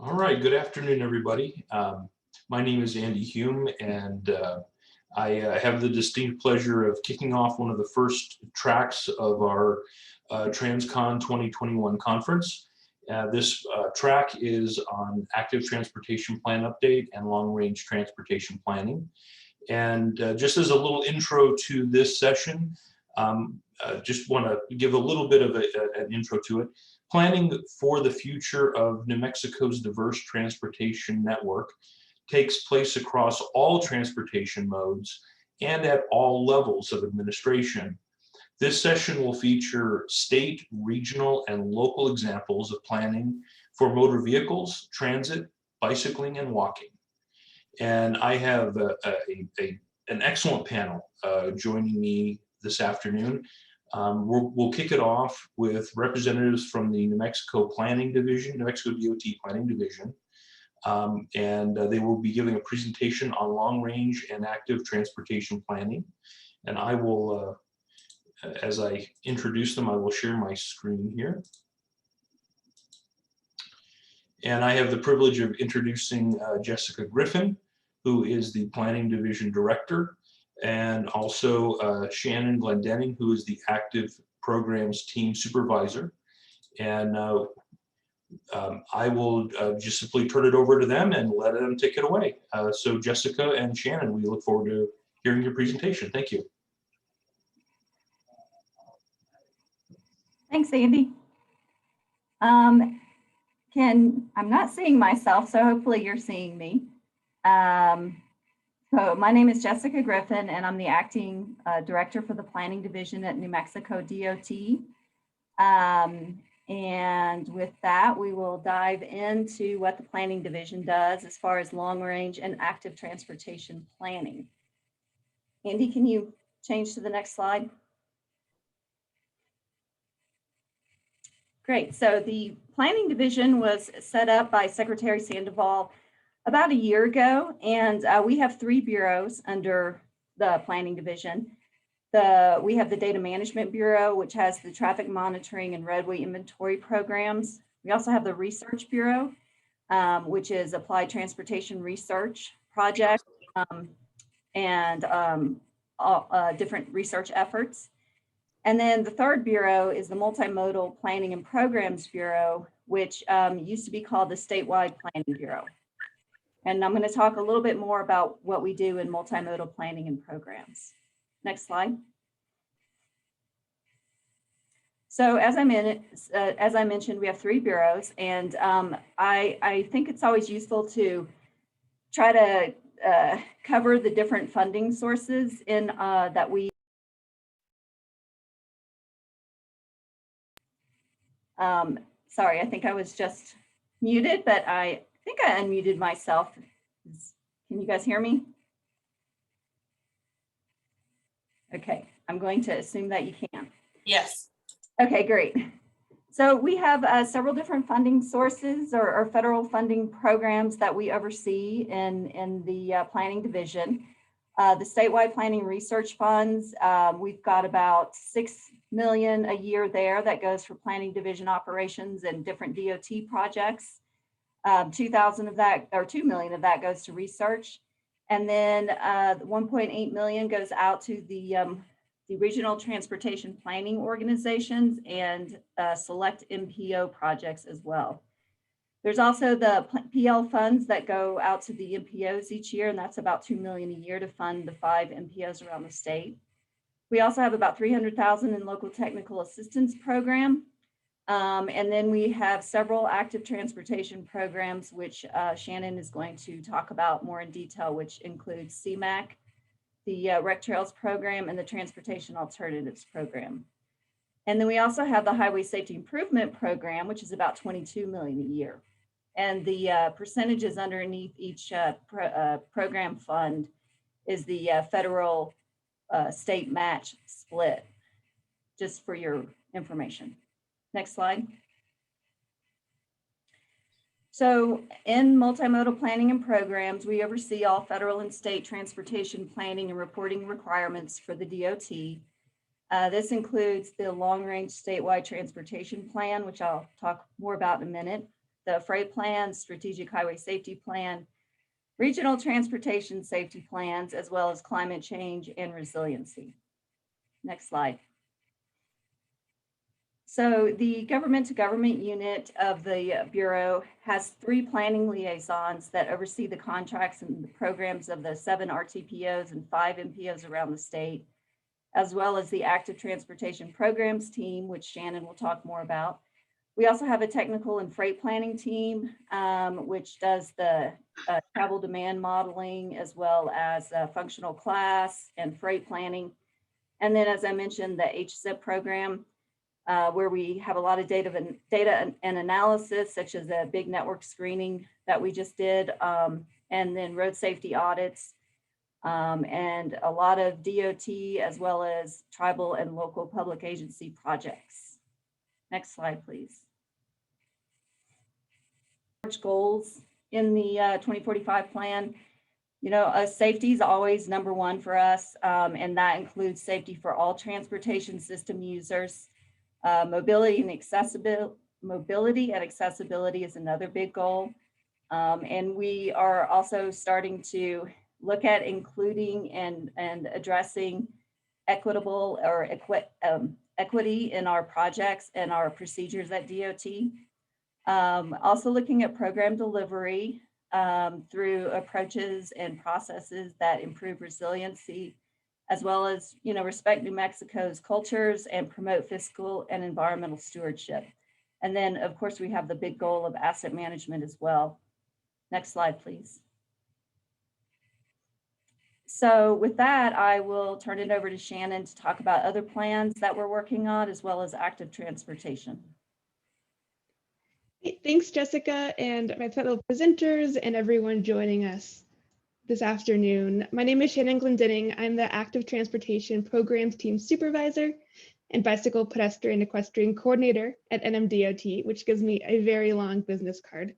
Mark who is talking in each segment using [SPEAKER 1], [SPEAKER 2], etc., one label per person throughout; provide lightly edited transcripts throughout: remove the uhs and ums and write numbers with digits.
[SPEAKER 1] All right, good afternoon, everybody. My name is Andy Hume, and I have the distinct pleasure of kicking off one of the first tracks of our TransCon 2021 conference. This track is on active transportation plan update and long-range transportation planning. And just as a little intro to this session, just want to give a little bit of an intro to it. Planning for the future of New Mexico's diverse transportation network takes place across all transportation modes and at all levels of administration. This session will feature state, regional, and local examples of planning for motor vehicles, transit, bicycling, and walking. And I have an excellent panel joining me this afternoon. We'll kick it off with representatives from the New Mexico Planning Division, New Mexico DOT Planning Division, and they will be giving a presentation on long-range and active transportation planning. And I will, as I introduce them, I will share my screen here. And I have the privilege of introducing Jessica Griffin, who is the Planning Division Director, and also Shannon Glendenning, who is the Active Programs Team Supervisor. And I will just simply turn it over to them and let them take it away. So Jessica and Shannon, we look forward to hearing your presentation. Thank you.
[SPEAKER 2] Thanks, Andy. I'm not seeing myself, so hopefully you're seeing me. So my name is Jessica Griffin, and I'm the acting director for the Planning Division at New Mexico DOT. And with that, we will dive into what the Planning Division does as far as long-range and active transportation planning. Andy, can you change to the next slide? Great. So the Planning Division was set up by Secretary Sandoval about a year ago, and we have 3 bureaus under the Planning Division. We have the Data Management Bureau, which has the traffic monitoring and roadway inventory programs. We also have the Research Bureau, which is applied transportation research projects and different research efforts. And then the 3rd bureau is the Multimodal Planning and Programs Bureau, which used to be called the Statewide Planning Bureau. And I'm going to talk a little bit more about what we do in multimodal planning and programs. Next slide. So as I mentioned, we have 3 bureaus, and I think it's always useful to try to cover the different funding sources in that we sorry, I think I was just muted, but I think I unmuted myself. Can you guys hear me? Okay, I'm going to assume that you can.
[SPEAKER 3] Yes.
[SPEAKER 2] Okay, great. So we have several different funding sources or federal funding programs that we oversee in the Planning Division. The statewide planning research funds, we've got about $6 million a year there that goes for Planning Division operations and different DOT projects. 2,000 of that, or 2 million of that, goes to research, and then 1.8 million goes out to the regional transportation planning organizations and select MPO projects as well. There's also the PL funds that go out to the MPOs each year, and that's about 2 million a year to fund the 5 MPOs around the state. We also have about 300,000 in local technical assistance program. And then we have several active transportation programs, which Shannon is going to talk about more in detail, which includes CMAC, the Rec Trails program, and the Transportation Alternatives program. And then we also have the Highway Safety Improvement program, which is about 22 million a year. And the percentages underneath each program fund is the federal state match split, just for your information. Next slide. So in multimodal planning and programs, we oversee all federal and state transportation planning and reporting requirements for the DOT. This includes the long-range statewide transportation plan, which I'll talk more about in a minute, the freight plans, strategic highway safety plan, regional transportation safety plans, as well as climate change and resiliency. Next slide. So the government to government unit of the Bureau has 3 planning liaisons that oversee the contracts and the programs of the 7 RTPOs and 5 MPOs around the state, as well as the active transportation programs team, which Shannon will talk more about. We also have a technical and freight planning team, which does the travel demand modeling, as well as functional class and freight planning. And then, as I mentioned, the HZIP program, where we have a lot of data and analysis, such as a big network screening that we just did, and then road safety audits, and a lot of DOT, as well as tribal and local public agency projects. Next slide, please. Goals in the 2045 plan. You know, safety is always number 1 for us, and that includes safety for all transportation system users. Mobility and accessibility is another big goal. And we are also starting to look at including and addressing equitable or equity in our projects and our procedures at DOT. Also looking at program delivery through approaches and processes that improve resiliency, as well as, you know, respect New Mexico's cultures and promote fiscal and environmental stewardship. And then, of course, we have the big goal of asset management as well. Next slide, please. So with that, I will turn it over to Shannon to talk about other plans that we're working on, as well as active transportation.
[SPEAKER 3] Thanks, Jessica, and my fellow presenters and everyone joining us this afternoon. My name is Shannon Glendinning. I'm the Active Transportation Programs Team Supervisor and Bicycle Pedestrian Equestrian Coordinator at NMDOT, which gives me a very long business card.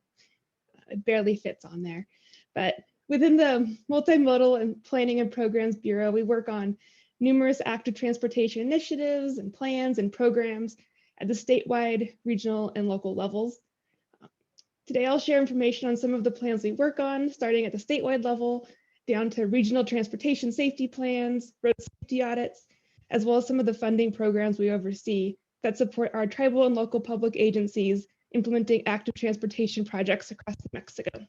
[SPEAKER 3] It barely fits on there. But within the Multimodal and Planning and Programs Bureau, we work on numerous active transportation initiatives and plans and programs at the statewide, regional, and local levels. Today, I'll share information on some of the plans we work on, starting at the statewide level, down to regional transportation safety plans, road safety audits, as well as some of the funding programs we oversee that support our tribal and local public agencies implementing active transportation projects across New Mexico.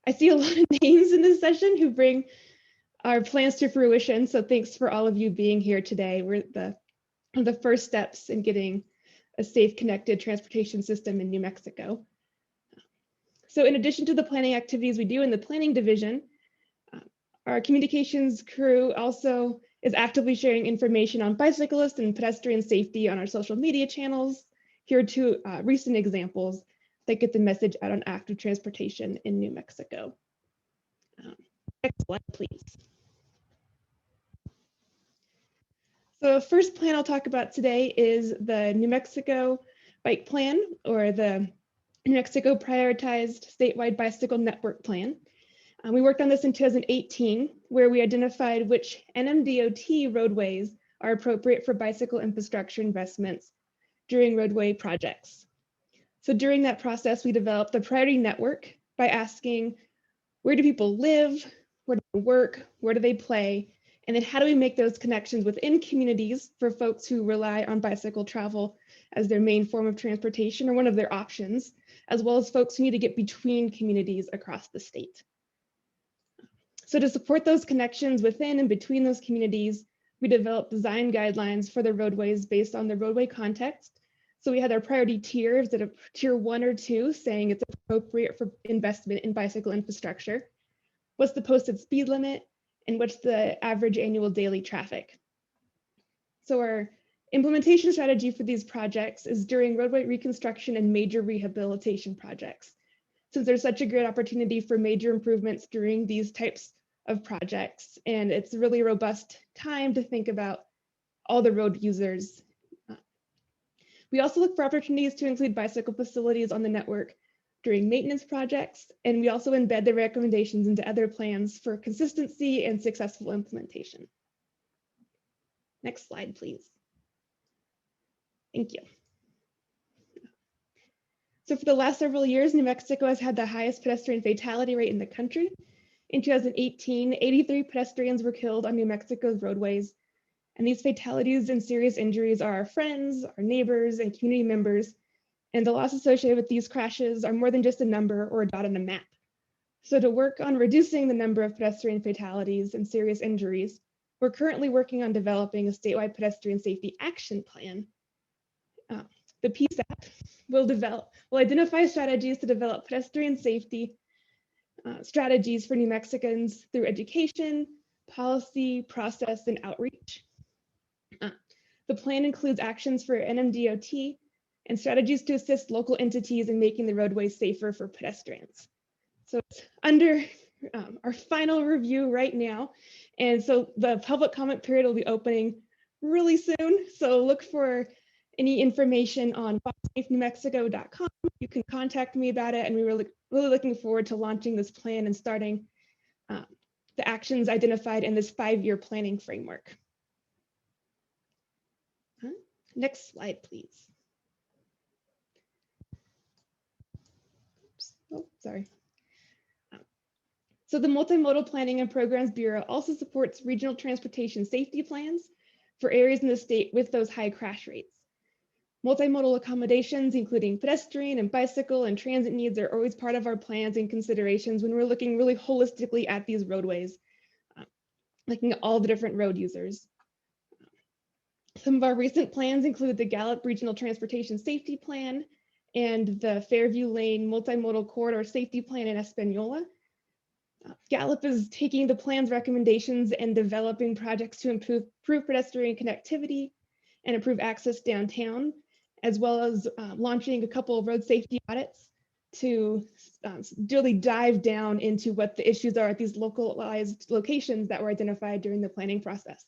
[SPEAKER 3] I see a lot of names in this session who bring our plans to fruition, so thanks for all of you being here today. We're the first steps in getting a safe, connected transportation system in New Mexico. So in addition to the planning activities we do in the planning division, our communications crew also is actively sharing information on bicyclist and pedestrian safety on our social media channels. Here are 2 recent examples that get the message out on active transportation in New Mexico. Next slide, please. So the first plan I'll talk about today is the New Mexico Bike Plan, or the New Mexico Prioritized Statewide Bicycle Network Plan. We worked on this in 2018, where we identified which NMDOT roadways are appropriate for bicycle infrastructure investments during roadway projects. So during that process, we developed the priority network by asking, where do people live, where do they work, where do they play, and then how do we make those connections within communities for folks who rely on bicycle travel as their main form of transportation or one of their options, as well as folks who need to get between communities across the state. So to support those connections within and between those communities, we developed design guidelines for the roadways based on the roadway context. So we had our priority tiers that are tier 1 or 2, saying it's appropriate for investment in bicycle infrastructure. What's the posted speed limit? And what's the average annual daily traffic? So our implementation strategy for these projects is during roadway reconstruction and major rehabilitation projects. Since there's such a great opportunity for major improvements during these types of projects, and it's a really robust time to think about all the road users. We also look for opportunities to include bicycle facilities on the network during maintenance projects, and we also embed the recommendations into other plans for consistency and successful implementation. Next slide, please. Thank you. So for the last several years, New Mexico has had the highest pedestrian fatality rate in the country. In 2018, 83 pedestrians were killed on New Mexico's roadways. And these fatalities and serious injuries are our friends, our neighbors, and community members. And the loss associated with these crashes are more than just a number or a dot on a map. So to work on reducing the number of pedestrian fatalities and serious injuries, we're currently working on developing a statewide pedestrian safety action plan. The PSAP will identify strategies to develop pedestrian safety strategies for New Mexicans through education, policy, process, and outreach. The plan includes actions for NMDOT and strategies to assist local entities in making the roadways safer for pedestrians. So it's under our final review right now. And so the public comment period will be opening really soon. So look for any information on walksafenewmexico.com. You can contact me about it. And we're really looking forward to launching this plan and starting the actions identified in this 5-year planning framework. Next slide, please. Oops. Oh, sorry. So the Multimodal Planning and Programs Bureau also supports regional transportation safety plans for areas in the state with those high crash rates. Multimodal accommodations, including pedestrian and bicycle and transit needs, are always part of our plans and considerations when we're looking really holistically at these roadways, looking at all the different road users. Some of our recent plans include the Gallup Regional Transportation Safety Plan and the Fairview Lane Multimodal Corridor Safety Plan in Espanola. Gallup is taking the plan's recommendations and developing projects to improve pedestrian connectivity and improve access downtown, as well as launching a couple of road safety audits to really dive down into what the issues are at these localized locations that were identified during the planning process.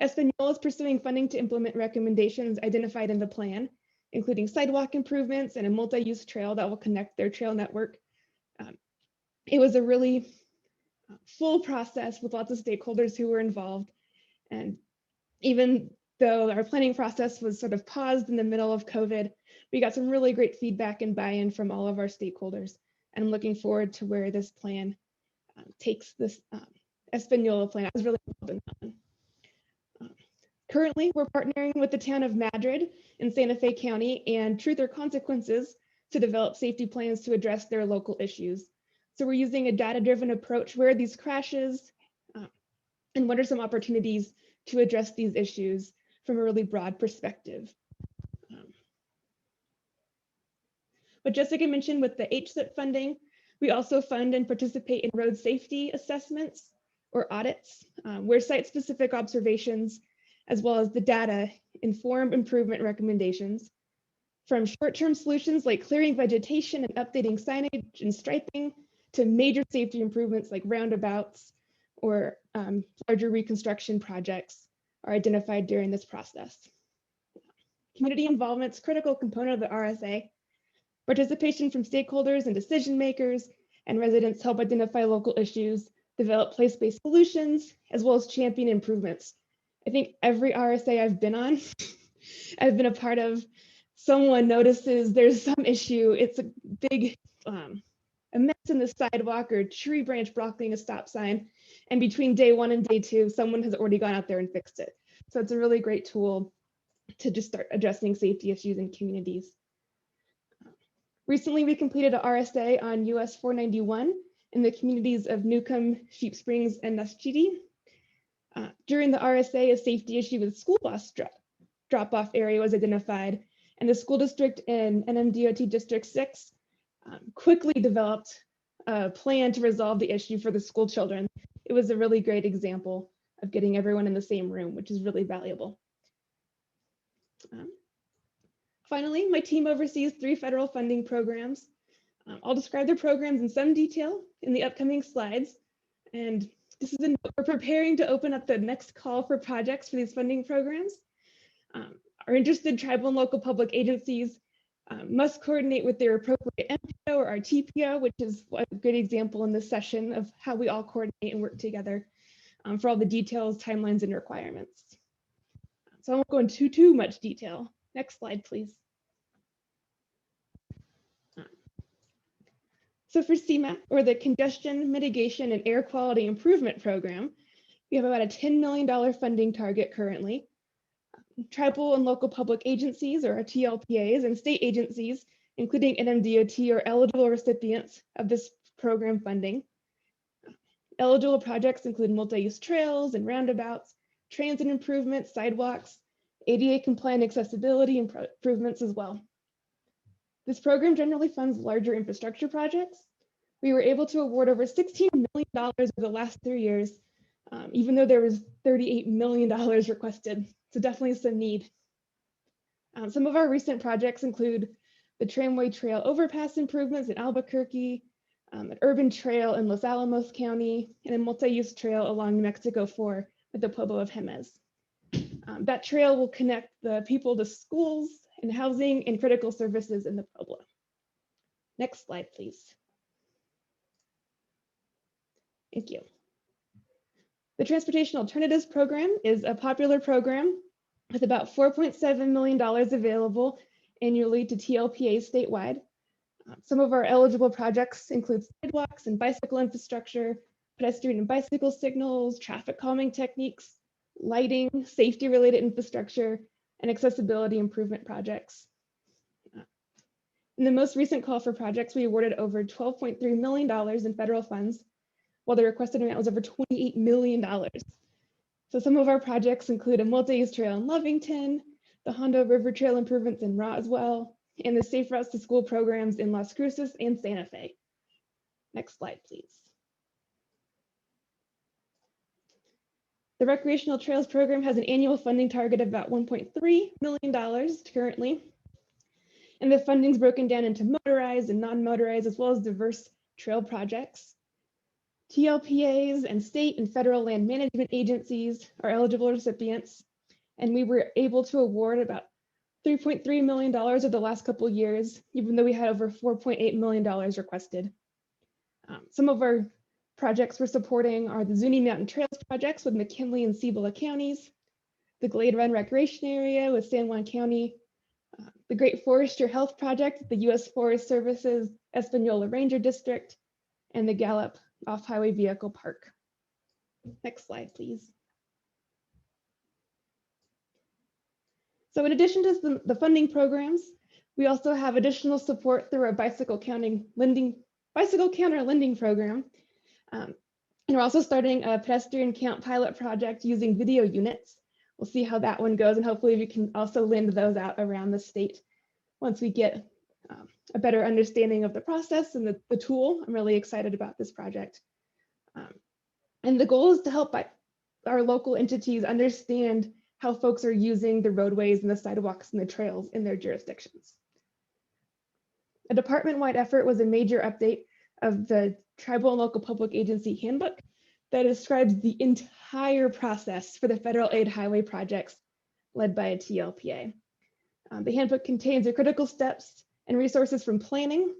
[SPEAKER 3] Espanola is pursuing funding to implement recommendations identified in the plan, including sidewalk improvements and a multi-use trail that will connect their trail network. It was a really full process with lots of stakeholders who were involved. And even though our planning process was sort of paused in the middle of COVID, we got some really great feedback and buy-in from all of our stakeholders. And I'm looking forward to where this plan takes this Espanola plan. I was really involved in that one. Currently, we're partnering with the town of Madrid in Santa Fe County and Truth or Consequences to develop safety plans to address their local issues. So we're using a data-driven approach. Where are these crashes? And what are some opportunities to address these issues from a really broad perspective? What Jessica mentioned with the HSIP funding, we also fund and participate in road safety assessments or audits, where site-specific observations, as well as the data, inform improvement recommendations. From short-term solutions like clearing vegetation and updating signage and striping, to major safety improvements like roundabouts or larger reconstruction projects are identified during this process. Community involvement is a critical component of the RSA. Participation from stakeholders and decision makers and residents help identify local issues, develop place-based solutions, as well as champion improvements. I think every RSA I've been on, I've been a part of, someone notices there's some issue. It's a big, a mess in the sidewalk or a tree branch blocking a stop sign. And between day 1 and day 2, someone has already gone out there and fixed it. So it's a really great tool to just start addressing safety issues in communities. Recently, we completed an RSA on US 491 in the communities of Newcomb, Sheep Springs, and Nuschiti. During the RSA, a safety issue with school bus drop-off area was identified, and the school district in NMDOT District 6 quickly developed a plan to resolve the issue for the school children. It was a really great example of getting everyone in the same room, which is really valuable. Finally, my team oversees 3 federal funding programs. I'll describe the programs in some detail in the upcoming slides. And this is we're preparing to open up the next call for projects for these funding programs. Our interested tribal and local public agencies must coordinate with their appropriate MPO or our TPO, which is a good example in this session of how we all coordinate and work together for all the details, timelines, and requirements. So I won't go into too much detail. Next slide, please. So for CMAP, or the Congestion Mitigation and Air Quality Improvement Program, we have about a $10 million funding target currently. Tribal and local public agencies, or TLPAs, and state agencies, including NMDOT, are eligible recipients of this program funding. Eligible projects include multi-use trails and roundabouts, transit improvements, sidewalks, ADA compliant accessibility improvements as well. This program generally funds larger infrastructure projects. We were able to award over $16 million over the last 3 years, even though there was $38 million requested. So definitely some need. Some of our recent projects include the Tramway Trail overpass improvements in Albuquerque, an urban trail in Los Alamos County, and a multi-use trail along New Mexico 4 with the Pueblo of Jemez. That trail will connect the people to schools and housing and critical services in the Pueblo. Next slide, please. Thank you. The Transportation Alternatives Program is a popular program with about $4.7 million available annually to TLPAs statewide. Some of our eligible projects include sidewalks and bicycle infrastructure, pedestrian and bicycle signals, traffic calming techniques, lighting, safety-related infrastructure, and accessibility improvement projects. In the most recent call for projects, we awarded over $12.3 million in federal funds, while the requested amount was over $28 million. So some of our projects include a multi-use trail in Lovington, the Hondo River Trail improvements in Roswell, and the Safe Routes to School programs in Las Cruces and Santa Fe. Next slide, please. The Recreational Trails Program has an annual funding target of about $1.3 million currently. And the funding is broken down into motorized and non-motorized, as well as diverse trail projects. TLPAs and state and federal land management agencies are eligible recipients, and we were able to award about $3.3 million over the last couple of years, even though we had over $4.8 million requested. Some of our projects we're supporting are the Zuni Mountain Trails projects with McKinley and Cibola counties, the Glade Run Recreation Area with San Juan County, the Great Forester Health Project, the U.S. Forest Service's Espanola Ranger District, and the Gallup Off-Highway Vehicle Park. Next slide, please. So in addition to the funding programs, we also have additional support through our bicycle counter lending program. And we're also starting a pedestrian count pilot project using video units. We'll see how that one goes, and hopefully we can also lend those out around the state once we get a better understanding of the process and the tool. I'm really excited about this project. And the goal is to help our local entities understand how folks are using the roadways and the sidewalks and the trails in their jurisdictions. A department-wide effort was a major update of the Tribal and Local Public Agency Handbook that describes the entire process for the federal aid highway projects led by a TLPA. The handbook contains the critical steps and resources from planning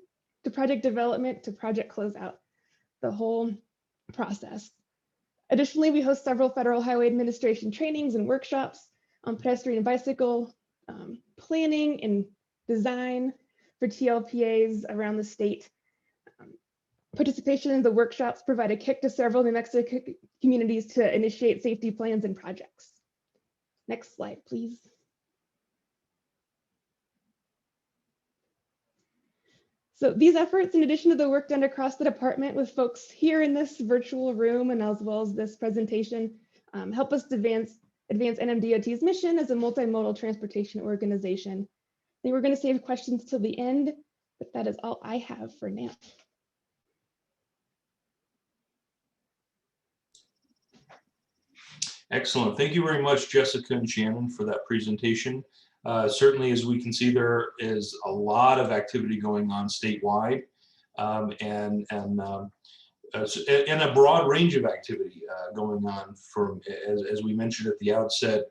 [SPEAKER 3] to project development to project closeout, the whole process. Additionally, we host several Federal Highway Administration trainings and workshops on pedestrian and bicycle planning and design for TLPAs around the state. Participation in the workshops provide a kick to several New Mexico communities to initiate safety plans and projects. Next slide, please. So these efforts, in addition to the work done across the department with folks here in this virtual room and as well as this presentation, help us advance NMDOT's mission as a multimodal transportation organization. I think we're going to save questions till the end, but that is all I have for now.
[SPEAKER 1] Excellent. Thank you very much, Jessica and Shannon, for that presentation. Certainly, as we can see, there is a lot of activity going on statewide, and a broad range of activity going on from, as we mentioned at the outset,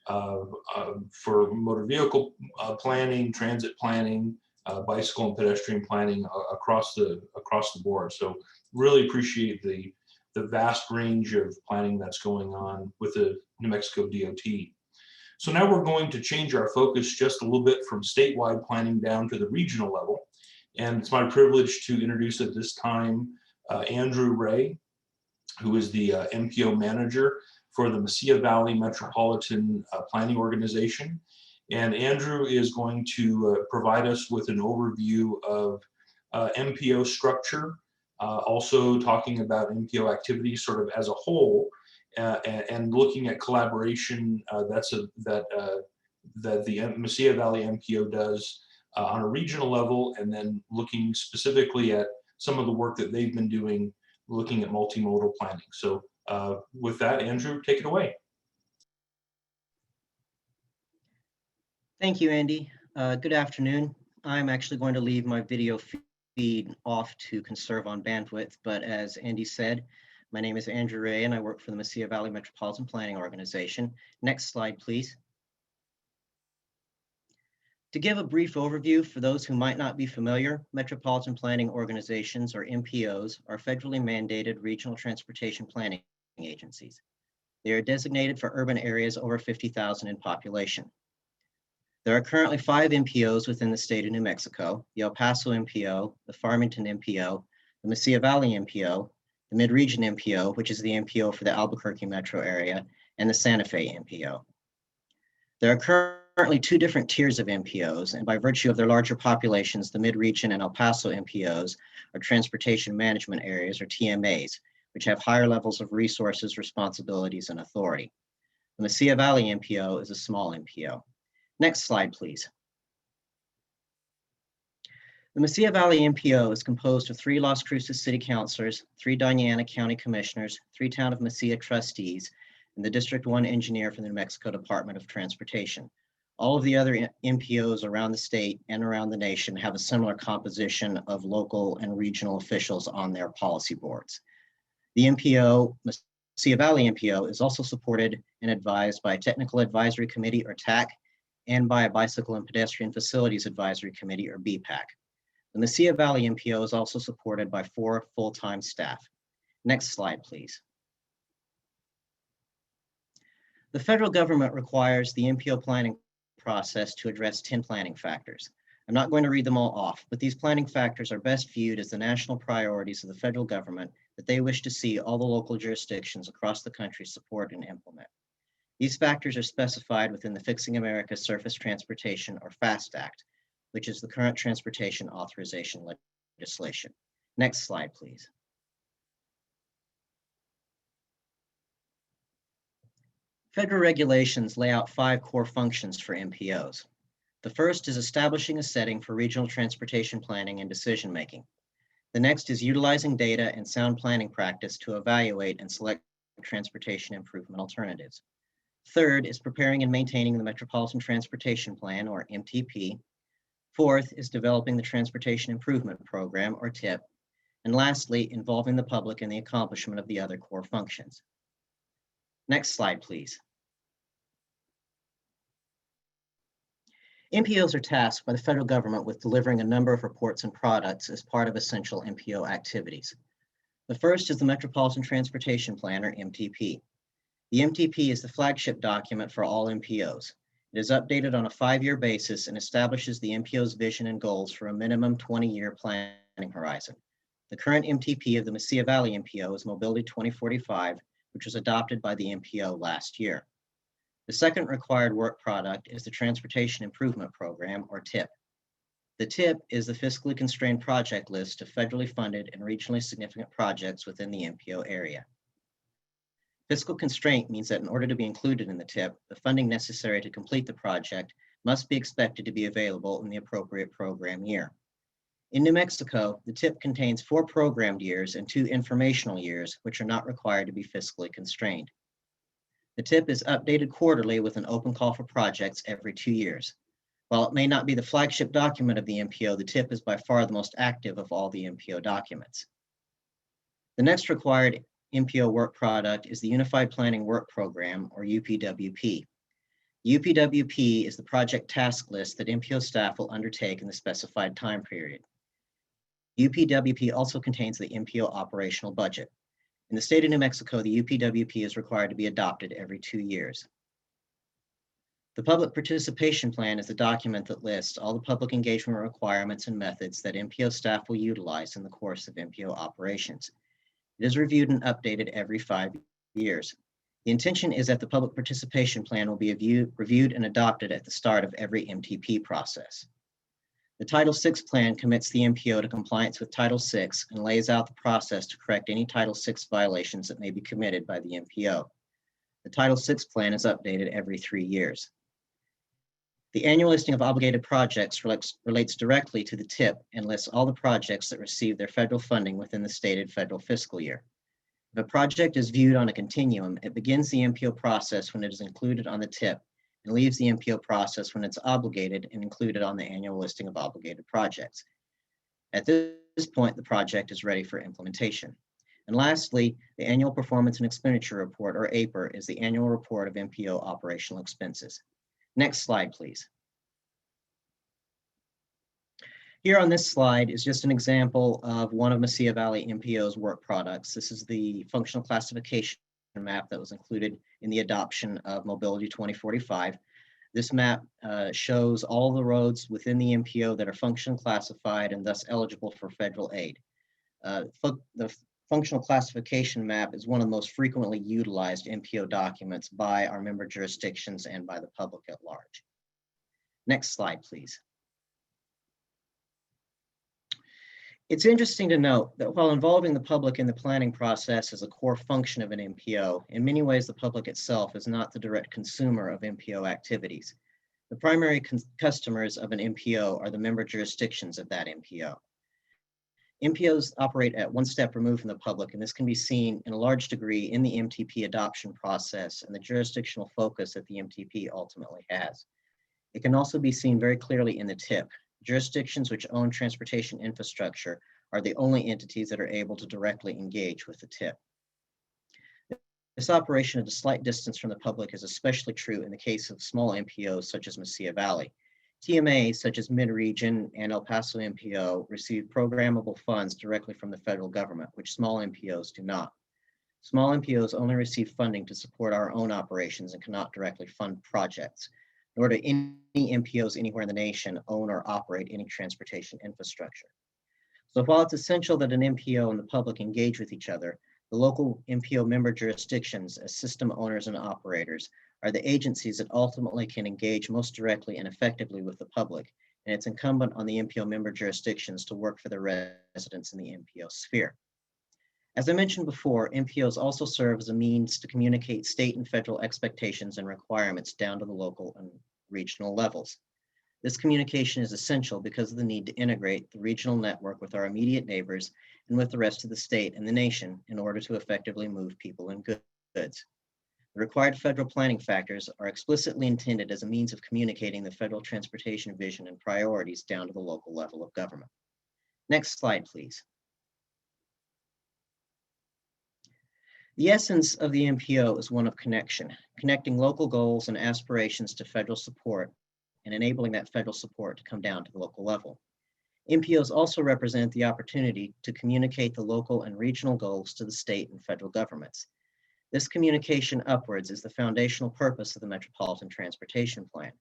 [SPEAKER 1] for motor vehicle planning, transit planning, bicycle and pedestrian planning across the board. So really appreciate the vast range of planning that's going on with the New Mexico DOT. So now we're going to change our focus just a little bit from statewide planning down to the regional level. And it's my privilege to introduce at this time Andrew Ray, who is the MPO manager for the Mesilla Valley Metropolitan Planning Organization. And Andrew is going to provide us with an overview of MPO structure, also talking about MPO activities sort of as a whole, and looking at collaboration that the Mesilla Valley MPO does on a regional level, and then looking specifically at some of the work that they've been doing, looking at multimodal planning. So with that, Andrew, take it away.
[SPEAKER 4] Thank you, Andy. Good afternoon. I'm actually going to leave my video feed off to conserve on bandwidth, but as Andy said, my name is Andrew Ray and I work for the Mesilla Valley Metropolitan Planning Organization. Next slide, please. To give a brief overview for those who might not be familiar, Metropolitan Planning Organizations, or MPOs, are federally mandated regional transportation planning agencies. They are designated for urban areas over 50,000 in population. There are currently 5 MPOs within the state of New Mexico: the El Paso MPO, the Farmington MPO, the Mesilla Valley MPO, the Mid-Region MPO, which is the MPO for the Albuquerque metro area, and the Santa Fe MPO. There are currently 2 different tiers of MPOs, and by virtue of their larger populations, the Mid-Region and El Paso MPOs are transportation management areas, or TMAs, which have higher levels of resources, responsibilities, and authority. The Mesilla Valley MPO is a small MPO. Next slide, please. The Mesilla Valley MPO is composed of 3 Las Cruces City Councilors, 3 Diana County Commissioners, 3 Town of Mesilla Trustees, and the District 1 Engineer from the New Mexico Department of Transportation. All of the other MPOs around the state and around the nation have a similar composition of local and regional officials on their policy boards. The MPO, Mesilla Valley MPO, is also supported and advised by a Technical Advisory Committee, or TAC, and by a Bicycle and Pedestrian Facilities Advisory Committee, or BPAC. The Mesilla Valley MPO is also supported by 4 full-time staff. Next slide, please. The federal government requires the MPO planning process to address 10 planning factors. I'm not going to read them all off, but these planning factors are best viewed as the national priorities of the federal government that they wish to see all the local jurisdictions across the country support and implement. These factors are specified within the Fixing America's Surface Transportation, or FAST Act, which is the current transportation authorization legislation. Next slide, please. Federal regulations lay out 5 core functions for MPOs. The first is establishing a setting for regional transportation planning and decision-making. The next is utilizing data and sound planning practice to evaluate and select transportation improvement alternatives. Third is preparing and maintaining the Metropolitan Transportation Plan, or MTP. Fourth is developing the Transportation Improvement Program, or TIP. And lastly, involving the public in the accomplishment of the other core functions. Next slide, please. MPOs are tasked by the federal government with delivering a number of reports and products as part of essential MPO activities. The first is the Metropolitan Transportation Plan, or MTP. The MTP is the flagship document for all MPOs. It is updated on a 5-year basis and establishes the MPO's vision and goals for a minimum 20-year planning horizon. The current MTP of the Mesilla Valley MPO is Mobility 2045, which was adopted by the MPO last year. The second required work product is the Transportation Improvement Program, or TIP. The TIP is the fiscally constrained project list of federally funded and regionally significant projects within the MPO area. Fiscal constraint means that in order to be included in the TIP, the funding necessary to complete the project must be expected to be available in the appropriate program year. In New Mexico, the TIP contains 4 programmed years and 2 informational years, which are not required to be fiscally constrained. The TIP is updated quarterly with an open call for projects every 2 years. While it may not be the flagship document of the MPO, the TIP is by far the most active of all the MPO documents. The next required MPO work product is the Unified Planning Work Program, or UPWP. UPWP is the project task list that MPO staff will undertake in the specified time period. UPWP also contains the MPO operational budget. In the state of New Mexico, the UPWP is required to be adopted every 2 years. The Public Participation Plan is a document that lists all the public engagement requirements and methods that MPO staff will utilize in the course of MPO operations. It is reviewed and updated every 5 years. The intention is that the Public Participation Plan will be reviewed and adopted at the start of every MTP process. The Title VI Plan commits the MPO to compliance with Title VI and lays out the process to correct any Title VI violations that may be committed by the MPO. The Title VI Plan is updated every 3 years. The annual listing of obligated projects relates directly to the TIP and lists all the projects that receive their federal funding within the stated federal fiscal year. If a project is viewed on a continuum, it begins the MPO process when it is included on the TIP and leaves the MPO process when it's obligated and included on the annual listing of obligated projects. At this point, the project is ready for implementation. And lastly, the Annual Performance and Expenditure Report, or APER, is the annual report of MPO operational expenses. Next slide, please. Here on this slide is just an example of one of Mesilla Valley MPO's work products. This is the functional classification map that was included in the adoption of Mobility 2045. This map shows all the roads within the MPO that are function classified and thus eligible for federal aid. The functional classification map is one of the most frequently utilized MPO documents by our member jurisdictions and by the public at large. Next slide, please. It's interesting to note that while involving the public in the planning process is a core function of an MPO, in many ways the public itself is not the direct consumer of MPO activities. The primary customers of an MPO are the member jurisdictions of that MPO. MPOs operate at one step removed from the public, and this can be seen in a large degree in the MTP adoption process and the jurisdictional focus that the MTP ultimately has. It can also be seen very clearly in the TIP. Jurisdictions which own transportation infrastructure are the only entities that are able to directly engage with the TIP. This operation at a slight distance from the public is especially true in the case of small MPOs such as Mesilla Valley. TMAs such as Mid-Region and El Paso MPO receive programmable funds directly from the federal government, which small MPOs do not. Small MPOs only receive funding to support our own operations and cannot directly fund projects, nor do any MPOs anywhere in the nation own or operate any transportation infrastructure. So while it's essential that an MPO and the public engage with each other, the local MPO member jurisdictions as system owners and operators are the agencies that ultimately can engage most directly and effectively with the public, and it's incumbent on the MPO member jurisdictions to work for their residents in the MPO sphere. As I mentioned before, MPOs also serve as a means to communicate state and federal expectations and requirements down to the local and regional levels. This communication is essential because of the need to integrate the regional network with our immediate neighbors and with the rest of the state and the nation in order to effectively move people and goods. The required federal planning factors are explicitly intended as a means of communicating the federal transportation vision and priorities down to the local level of government. Next slide, please. The essence of the MPO is one of connection, connecting local goals and aspirations to federal support and enabling that federal support to come down to the local level. MPOs also represent the opportunity to communicate the local and regional goals to the state and federal governments. This communication upwards is the foundational purpose of the Metropolitan Transportation Plan.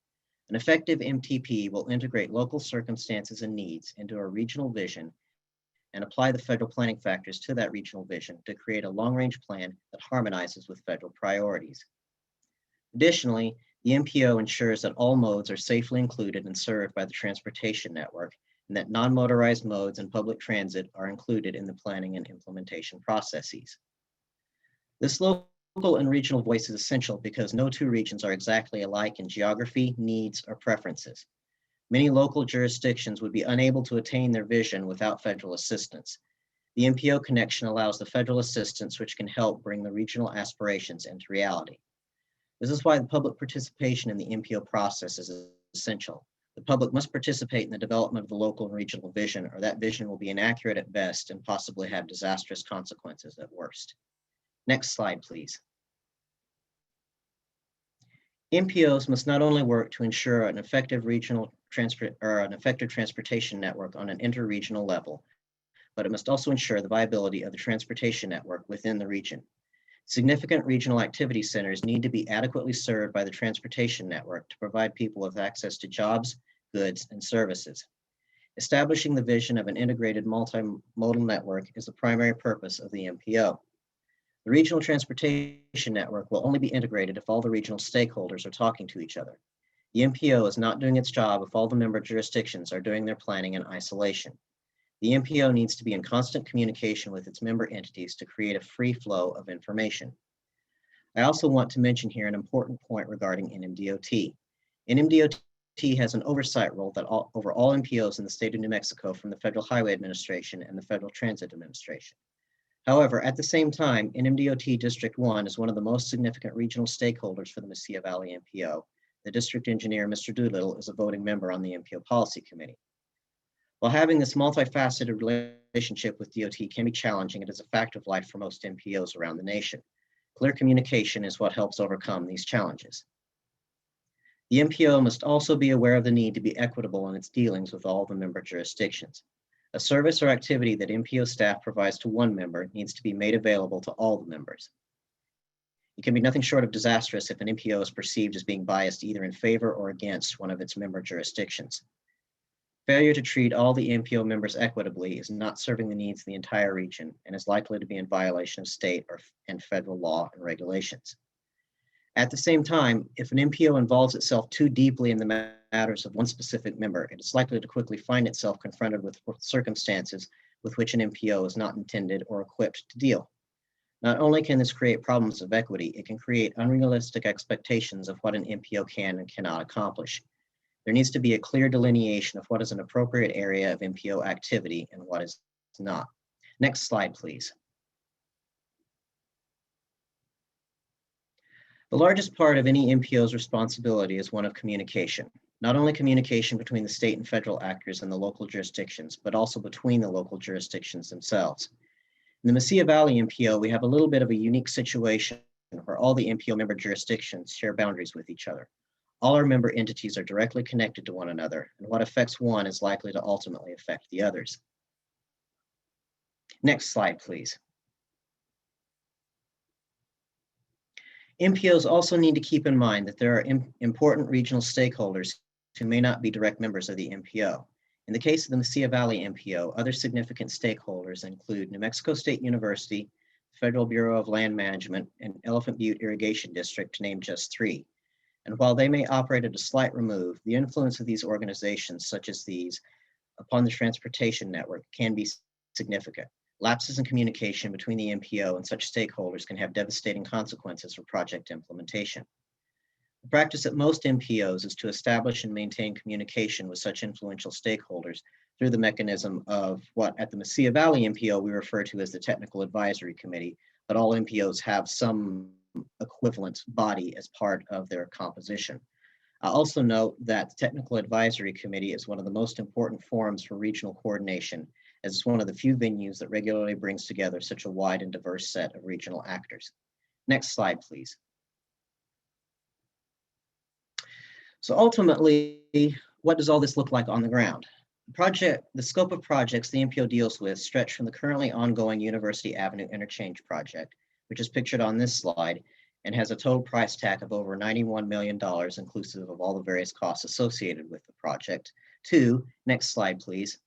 [SPEAKER 4] An effective MTP will integrate local circumstances and needs into a regional vision and apply the federal planning factors to that regional vision to create a long-range plan that harmonizes with federal priorities. Additionally, the MPO ensures that all modes are safely included and served by the transportation network, and that non-motorized modes and public transit are included in the planning and implementation processes. This local and regional voice is essential because no two regions are exactly alike in geography, needs, or preferences. Many local jurisdictions would be unable to attain their vision without federal assistance. The MPO connection allows the federal assistance which can help bring the regional aspirations into reality. This is why the public participation in the MPO process is essential. The public must participate in the development of the local and regional vision, or that vision will be inaccurate at best and possibly have disastrous consequences at worst. Next slide, please. MPOs must not only work to ensure an effective transportation network on an interregional level, but it must also ensure the viability of the transportation network within the region. Significant regional activity centers need to be adequately served by the transportation network to provide people with access to jobs, goods, and services. Establishing the vision of an integrated multimodal network is the primary purpose of the MPO. The regional transportation network will only be integrated if all the regional stakeholders are talking to each other. The MPO is not doing its job if all the member jurisdictions are doing their planning in isolation. The MPO needs to be in constant communication with its member entities to create a free flow of information. I also want to mention here an important point regarding NMDOT. NMDOT has an oversight role over all MPOs in the state of New Mexico from the Federal Highway Administration and the Federal Transit Administration. However, at the same time, NMDOT District 1 is one of the most significant regional stakeholders for the Mesilla Valley MPO. The district engineer, Mr. Doolittle, is a voting member on the MPO Policy Committee. While having this multifaceted relationship with DOT can be challenging, it is a fact of life for most MPOs around the nation. Clear communication is what helps overcome these challenges. The MPO must also be aware of the need to be equitable in its dealings with all the member jurisdictions. A service or activity that MPO staff provides to one member needs to be made available to all the members. It can be nothing short of disastrous if an MPO is perceived as being biased either in favor or against one of its member jurisdictions. Failure to treat all the MPO members equitably is not serving the needs of the entire region and is likely to be in violation of state and federal law and regulations. At the same time, if an MPO involves itself too deeply in the matters of one specific member, it is likely to quickly find itself confronted with circumstances with which an MPO is not intended or equipped to deal. Not only can this create problems of equity, it can create unrealistic expectations of what an MPO can and cannot accomplish. There needs to be a clear delineation of what is an appropriate area of MPO activity and what is not. Next slide, please. The largest part of any MPO's responsibility is one of communication. Not only communication between the state and federal actors and the local jurisdictions, but also between the local jurisdictions themselves. In the Mesilla Valley MPO, we have a little bit of a unique situation where all the MPO member jurisdictions share boundaries with each other. All our member entities are directly connected to one another, and what affects one is likely to ultimately affect the others. Next slide, please. MPOs also need to keep in mind that there are important regional stakeholders who may not be direct members of the MPO. In the case of the Mesilla Valley MPO, other significant stakeholders include New Mexico State University, Federal Bureau of Land Management, and Elephant Butte Irrigation District, to name just three. And while they may operate at a slight remove, the influence of these organizations, such as these, upon the transportation network can be significant. Lapses in communication between the MPO and such stakeholders can have devastating consequences for project implementation. The practice at most MPOs is to establish and maintain communication with such influential stakeholders through the mechanism of what at the Mesilla Valley MPO we refer to as the Technical Advisory Committee, but all MPOs have some equivalent body as part of their composition. I'll also note that the Technical Advisory Committee is one of the most important forums for regional coordination, as it's one of the few venues that regularly brings together such a wide and diverse set of regional actors. Next slide, please. So ultimately, what does all this look like on the ground? The scope of projects the MPO deals with stretch from the currently ongoing University Avenue Interchange project, which is pictured on this slide, and has a total price tag of over $91 million, inclusive of all the various costs associated with the project, to, next slide, please.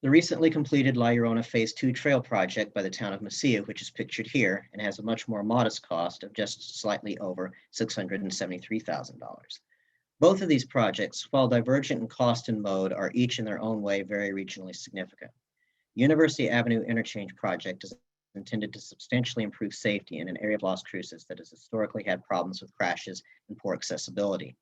[SPEAKER 4] The recently completed La Llorona Phase 2 trail project by the town of Mesilla, which is pictured here and has a much more modest cost of just slightly over $673,000. Both of these projects, while divergent in cost and mode, are each in their own way very regionally significant. University Avenue Interchange project is intended to substantially improve safety in an area of Las Cruces that has historically had problems with crashes and poor accessibility.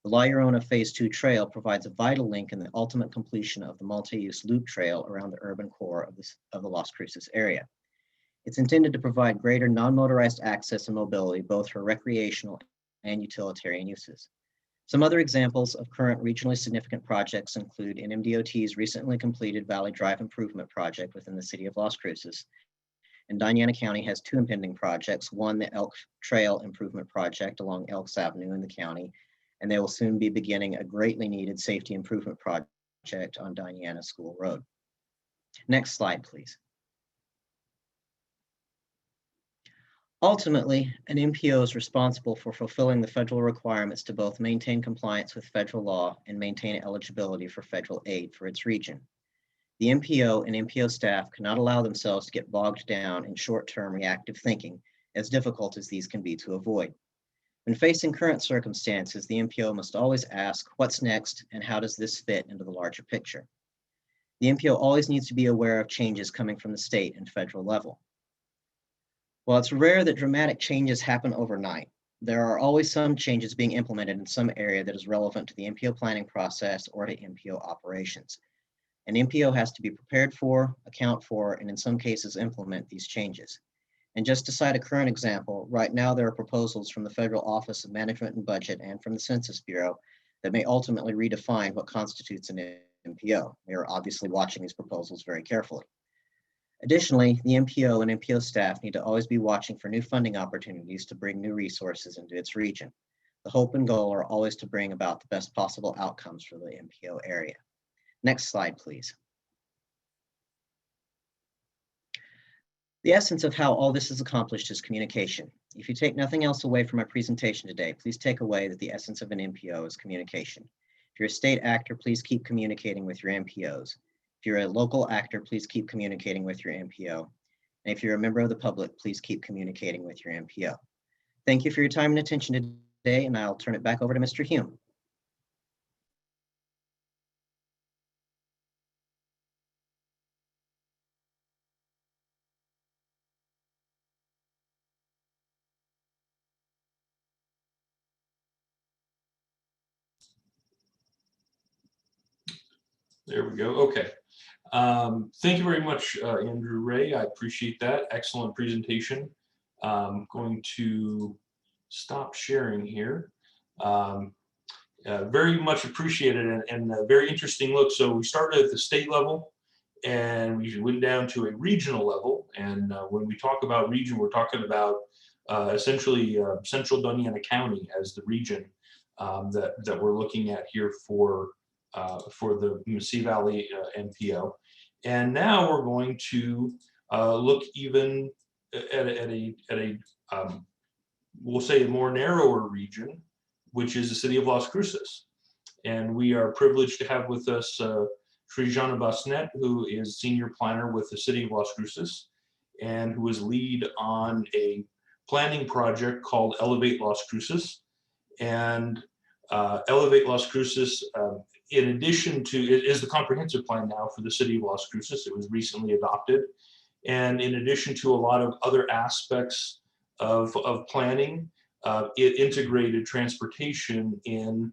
[SPEAKER 4] The La Llorona Phase 2 trail provides a vital link in the ultimate completion of the multi-use loop trail around the urban core of the Las Cruces area. It's intended to provide greater non-motorized access and mobility, both for recreational and utilitarian uses. Some other examples of current regionally significant projects include NMDOT's recently completed Valley Drive Improvement Project within the city of Las Cruces. And Diana County has two impending projects, one the Elk Trail Improvement Project along Elks Avenue in the county, and they will soon be beginning a greatly needed safety improvement project on Diana School Road. Next slide, please. Ultimately, an MPO is responsible for fulfilling the federal requirements to both maintain compliance with federal law and maintain eligibility for federal aid for its region. The MPO and MPO staff cannot allow themselves to get bogged down in short-term reactive thinking, as difficult as these can be to avoid. When facing current circumstances, the MPO must always ask, what's next and how does this fit into the larger picture? The MPO always needs to be aware of changes coming from the state and federal level. While it's rare that dramatic changes happen overnight, there are always some changes being implemented in some area that is relevant to the MPO planning process or to MPO operations. An MPO has to be prepared for, account for, and in some cases implement these changes. And just to cite a current example, right now there are proposals from the Federal Office of Management and Budget and from the Census Bureau that may ultimately redefine what constitutes an MPO. We are obviously watching these proposals very carefully. Additionally, the MPO and MPO staff need to always be watching for new funding opportunities to bring new resources into its region. The hope and goal are always to bring about the best possible outcomes for the MPO area. Next slide, please. The essence of how all this is accomplished is communication. If you take nothing else away from my presentation today, please take away that the essence of an MPO is communication. If you're a state actor, please keep communicating with your MPOs. If you're a local actor, please keep communicating with your MPO. And if you're a member of the public, please keep communicating with your MPO. Thank you for your time and attention today, and I'll turn it back over to Mr. Hume.
[SPEAKER 1] There we go. Okay. Thank you very much, Andrew Ray. I appreciate that. Excellent presentation. Going to stop sharing here. Very much appreciated and a very interesting look. So we started at the state level and we went down to a regional level. And when we talk about region, we're talking about essentially Central Doñana County as the region that we're looking at here for the Mesilla Valley MPO. And now we're going to look even at a we'll say a more narrower region, which is the city of Las Cruces. And we are privileged to have with us Srijana Basnet, who is senior planner with the city of Las Cruces and who is lead on a planning project called Elevate Las Cruces. And Elevate Las Cruces, in addition to, it is the comprehensive plan now for the city of Las Cruces. It was recently adopted. And in addition to a lot of other aspects of planning, it integrated transportation in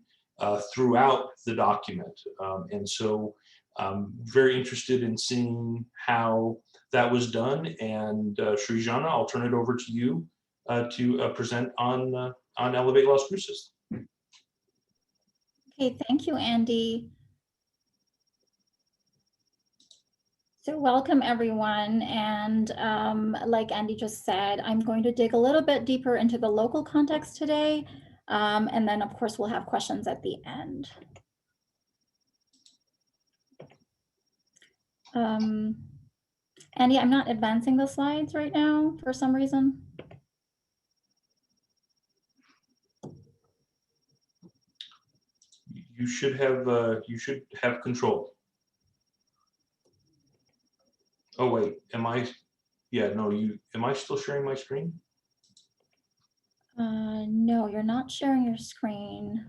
[SPEAKER 1] throughout the document. And so I'm very interested in seeing how that was done. And Srijana, I'll turn it over to you to present on Elevate Las Cruces.
[SPEAKER 5] Okay, thank you, Andy. So welcome everyone, and like Andy just said, I'm going to dig a little bit deeper into the local context today, and then of course we'll have questions at the end. Andy, I'm not advancing the slides right now for some reason.
[SPEAKER 1] You should have control. Oh wait, am I? Yeah, no, am I still sharing my screen?
[SPEAKER 5] No, you're not sharing your screen,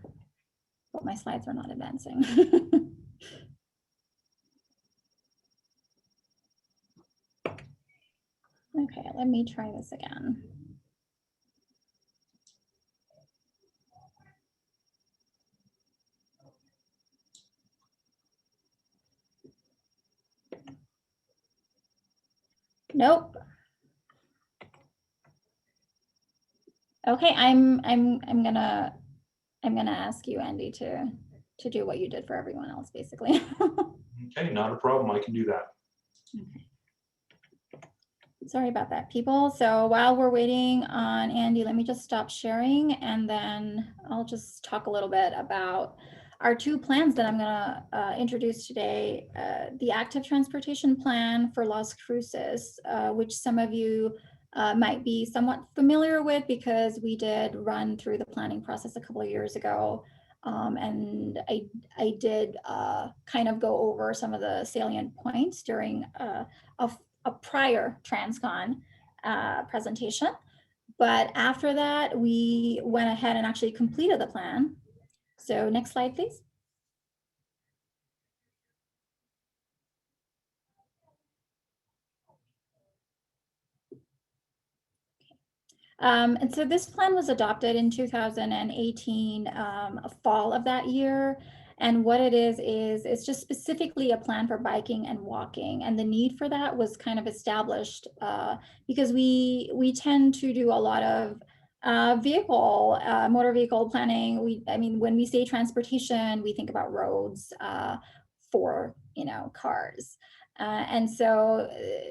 [SPEAKER 5] but my slides are not advancing. Okay, let me try this again. Nope. Okay, I'm gonna ask you, Andy, to do what you did for everyone else, basically.
[SPEAKER 1] Okay, not a problem. I can do that.
[SPEAKER 5] Okay. Sorry about that, people. So while we're waiting on Andy, let me just stop sharing, and then I'll just talk a little bit about our two plans that I'm gonna introduce today. The active transportation plan for Las Cruces, which some of you might be somewhat familiar with, because we did run through the planning process a couple of years ago. And I did kind of go over some of the salient points during a prior TransCon presentation. But after that, we went ahead and actually completed the plan. So next slide, please. And so this plan was adopted in 2018, fall of that year. And what it is it's just specifically a plan for biking and walking. And the need for that was kind of established because we tend to do a lot of motor vehicle planning. I mean, when we say transportation, we think about roads for, cars. And so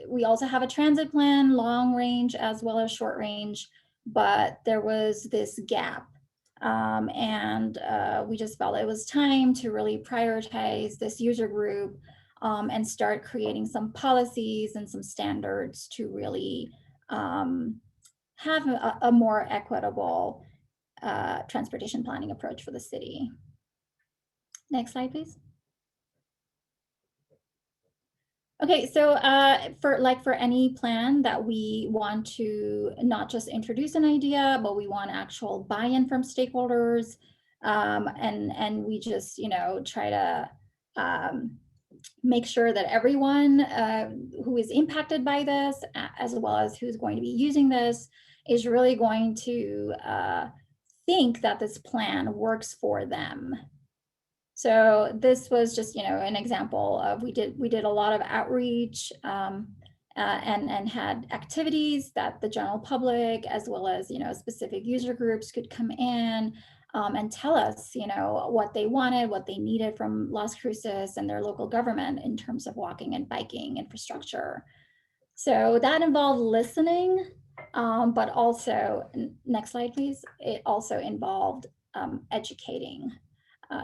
[SPEAKER 5] we also have a transit plan, long range as well as short range, but there was this gap. And we just felt it was time to really prioritize this user group and start creating some policies and some standards to really have a more equitable transportation planning approach for the city. Next slide, please. Okay, so for any plan that we want to not just introduce an idea, but we want actual buy-in from stakeholders, and we just try to make sure that everyone who is impacted by this, as well as who's going to be using this, is really going to think that this plan works for them. So this was just, an example of we did a lot of outreach and had activities that the general public, as well as specific user groups, could come in and tell us what they wanted, what they needed from Las Cruces and their local government in terms of walking and biking infrastructure. So that involved listening, but also, next slide please, it also involved educating.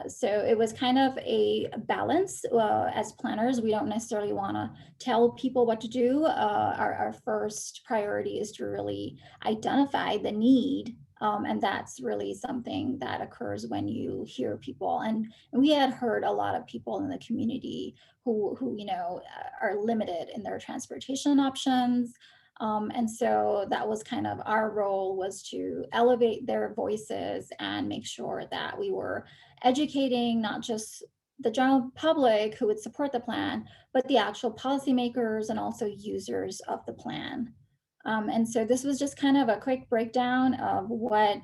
[SPEAKER 5] So it was kind of a balance. As planners, we don't necessarily want to tell people what to do. Our first priority is to really identify the need. And that's really something that occurs when you hear people. And we had heard a lot of people in the community who are limited in their transportation options. And so that was kind of our role, was to elevate their voices and make sure that we were educating not just the general public who would support the plan, but the actual policymakers and also users of the plan. And so this was just kind of a quick breakdown of what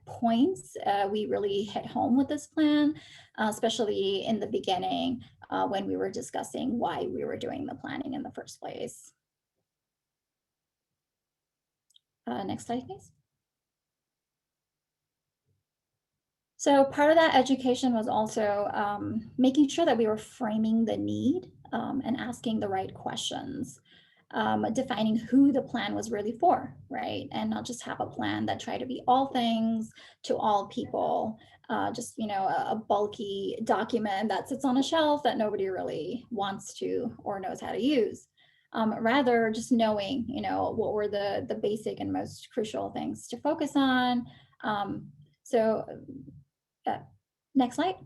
[SPEAKER 5] points we really hit home with this plan, especially in the beginning when we were discussing why we were doing the planning in the first place. Next slide, please. So part of that education was also making sure that we were framing the need and asking the right questions, defining who the plan was really for, right? And not just have a plan that tried to be all things to all people, just a bulky document that sits on a shelf that nobody really wants to or knows how to use. Rather just knowing, what were the basic and most crucial things to focus on. Next slide.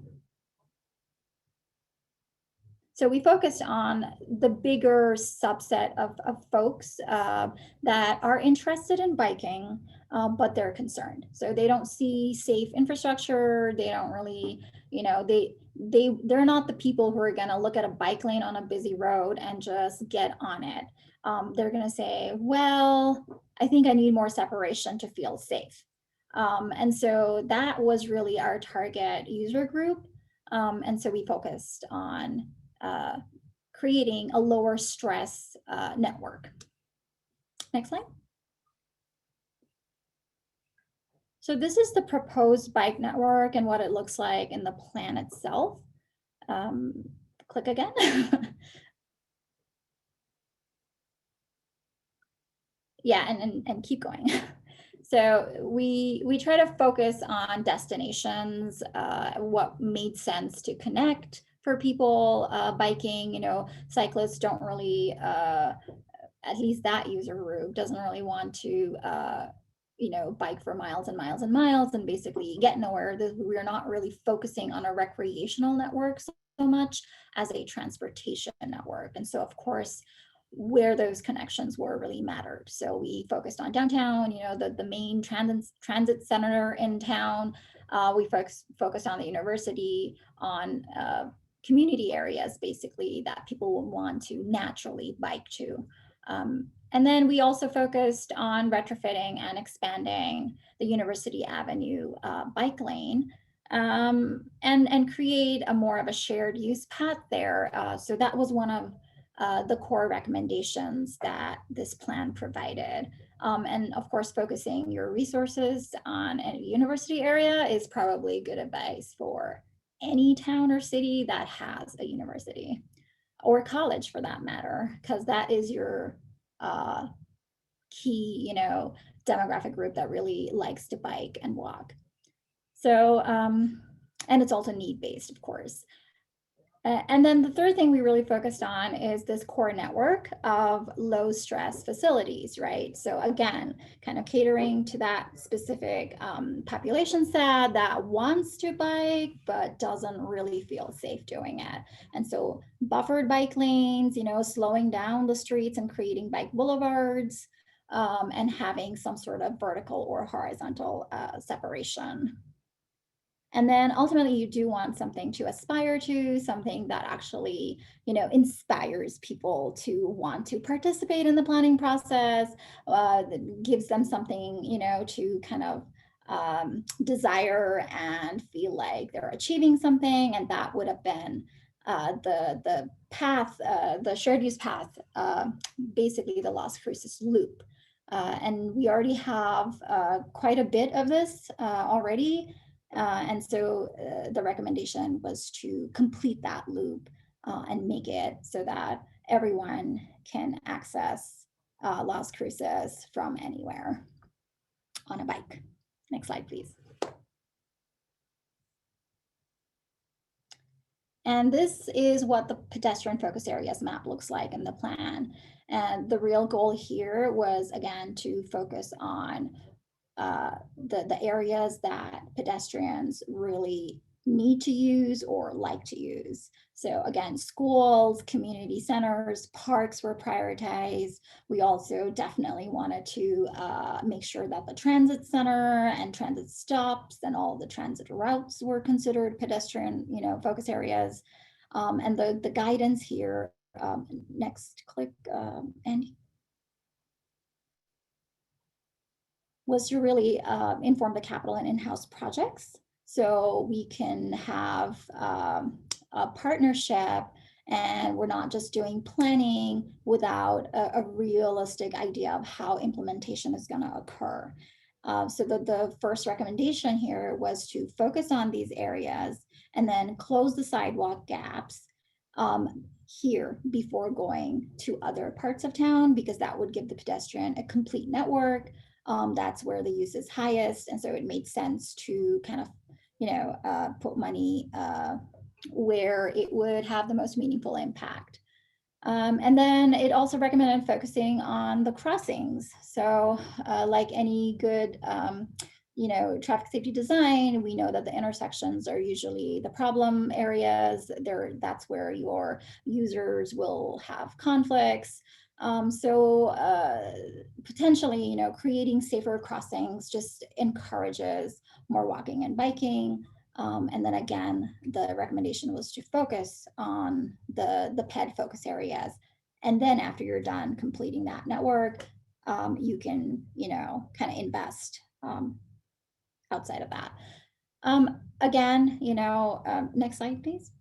[SPEAKER 5] So we focused on the bigger subset of folks that are interested in biking, but they're concerned. So they don't see safe infrastructure. They don't really, they're not the people who are going to look at a bike lane on a busy road and just get on it. They're going to say, well, I think I need more separation to feel safe. And so that was really our target user group. And so we focused on creating a lower stress network. Next slide. So this is the proposed bike network and what it looks like in the plan itself. Click again. Yeah, and keep going. So we try to focus on destinations, what made sense to connect for people biking. Cyclists don't really at least that user group doesn't really want to, bike for miles and miles and miles and basically get nowhere. We're not really focusing on a recreational network so much as a transportation network. And so, of course, where those connections were really mattered. So we focused on downtown, the main transit center in town. We focused on the university, on community areas, basically, that people would want to naturally bike to. And then we also focused on retrofitting and expanding the University Avenue bike lane, and create a more of a shared use path there. So that was one of the core recommendations that this plan provided. And of course, focusing your resources on a university area is probably good advice for any town or city that has a university, or college for that matter, because that is your key, demographic group that really likes to bike and walk. So, and it's also need-based, of course. And then the third thing we really focused on is this core network of low stress facilities, right? So again, kind of catering to that specific population set that wants to bike, but doesn't really feel safe doing it. And so buffered bike lanes, slowing down the streets and creating bike boulevards, and having some sort of vertical or horizontal separation. And then ultimately you do want something to aspire to, something that actually, inspires people to want to participate in the planning process, gives them something, to kind of desire and feel like they're achieving something. And that would have been the path, the shared use path, basically the Las Cruces loop. And we already have quite a bit of this already. And so the recommendation was to complete that loop and make it so that everyone can access Las Cruces from anywhere on a bike. Next slide, please. And this is what the pedestrian focus areas map looks like in the plan. And the real goal here was, again, to focus on the areas that pedestrians really need to use or like to use. So again, schools, community centers, parks were prioritized. We also definitely wanted to make sure that the transit center and transit stops and all the transit routes were considered pedestrian, focus areas. And the guidance here, next click, Andy. Was to really inform the capital and in-house projects, so we can have a partnership, and we're not just doing planning without a realistic idea of how implementation is going to occur. So the first recommendation here was to focus on these areas and then close the sidewalk gaps here before going to other parts of town, because that would give the pedestrian a complete network. That's where the use is highest. And so it made sense to kind of, put money where it would have the most meaningful impact. And then it also recommended focusing on the crossings. So like any good, traffic safety design, we know that the intersections are usually the problem areas. That's where your users will have conflicts. So potentially, creating safer crossings just encourages more walking and biking. And then again, the recommendation was to focus on the PED focus areas. And then after you're done completing that network, you can, kind of invest outside of that. Again, next slide, please.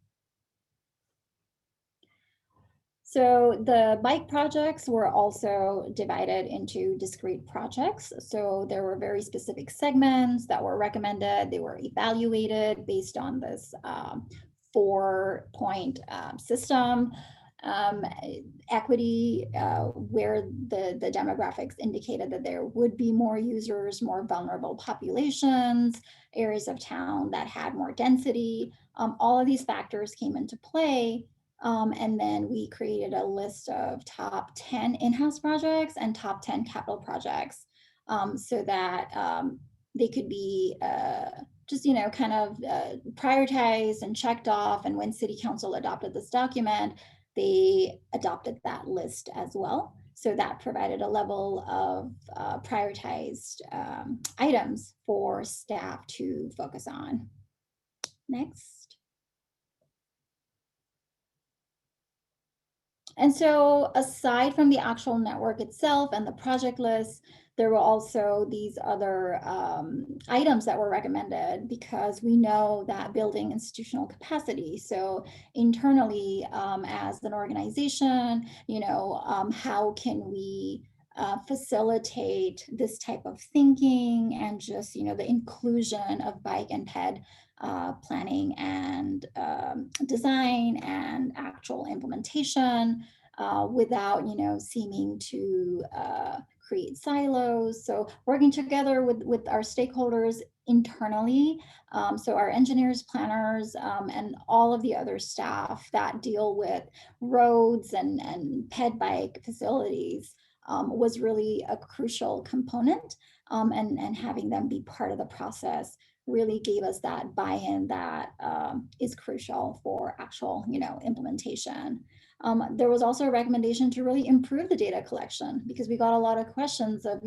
[SPEAKER 5] So the bike projects were also divided into discrete projects. So there were very specific segments that were recommended. They were evaluated based on this 4-point system. Equity, where the demographics indicated that there would be more users, more vulnerable populations, areas of town that had more density. All of these factors came into play And then we created a list of top 10 in-house projects and top 10 capital projects, so that they could be just, kind of prioritized and checked off. And when City Council adopted this document, they adopted that list as well. So that provided a level of prioritized items for staff to focus on. Next. And so aside from the actual network itself and the project list, there were also these other items that were recommended, because we know that building institutional capacity. So internally, as an organization, how can we facilitate this type of thinking and just, the inclusion of bike and ped planning and design and actual implementation without, seeming to create silos. So working together with our stakeholders internally, so our engineers, planners, and all of the other staff that deal with roads and ped bike facilities was really a crucial component, and having them be part of the process really gave us that buy-in that is crucial for actual, implementation. There was also a recommendation to really improve the data collection, because we got a lot of questions of,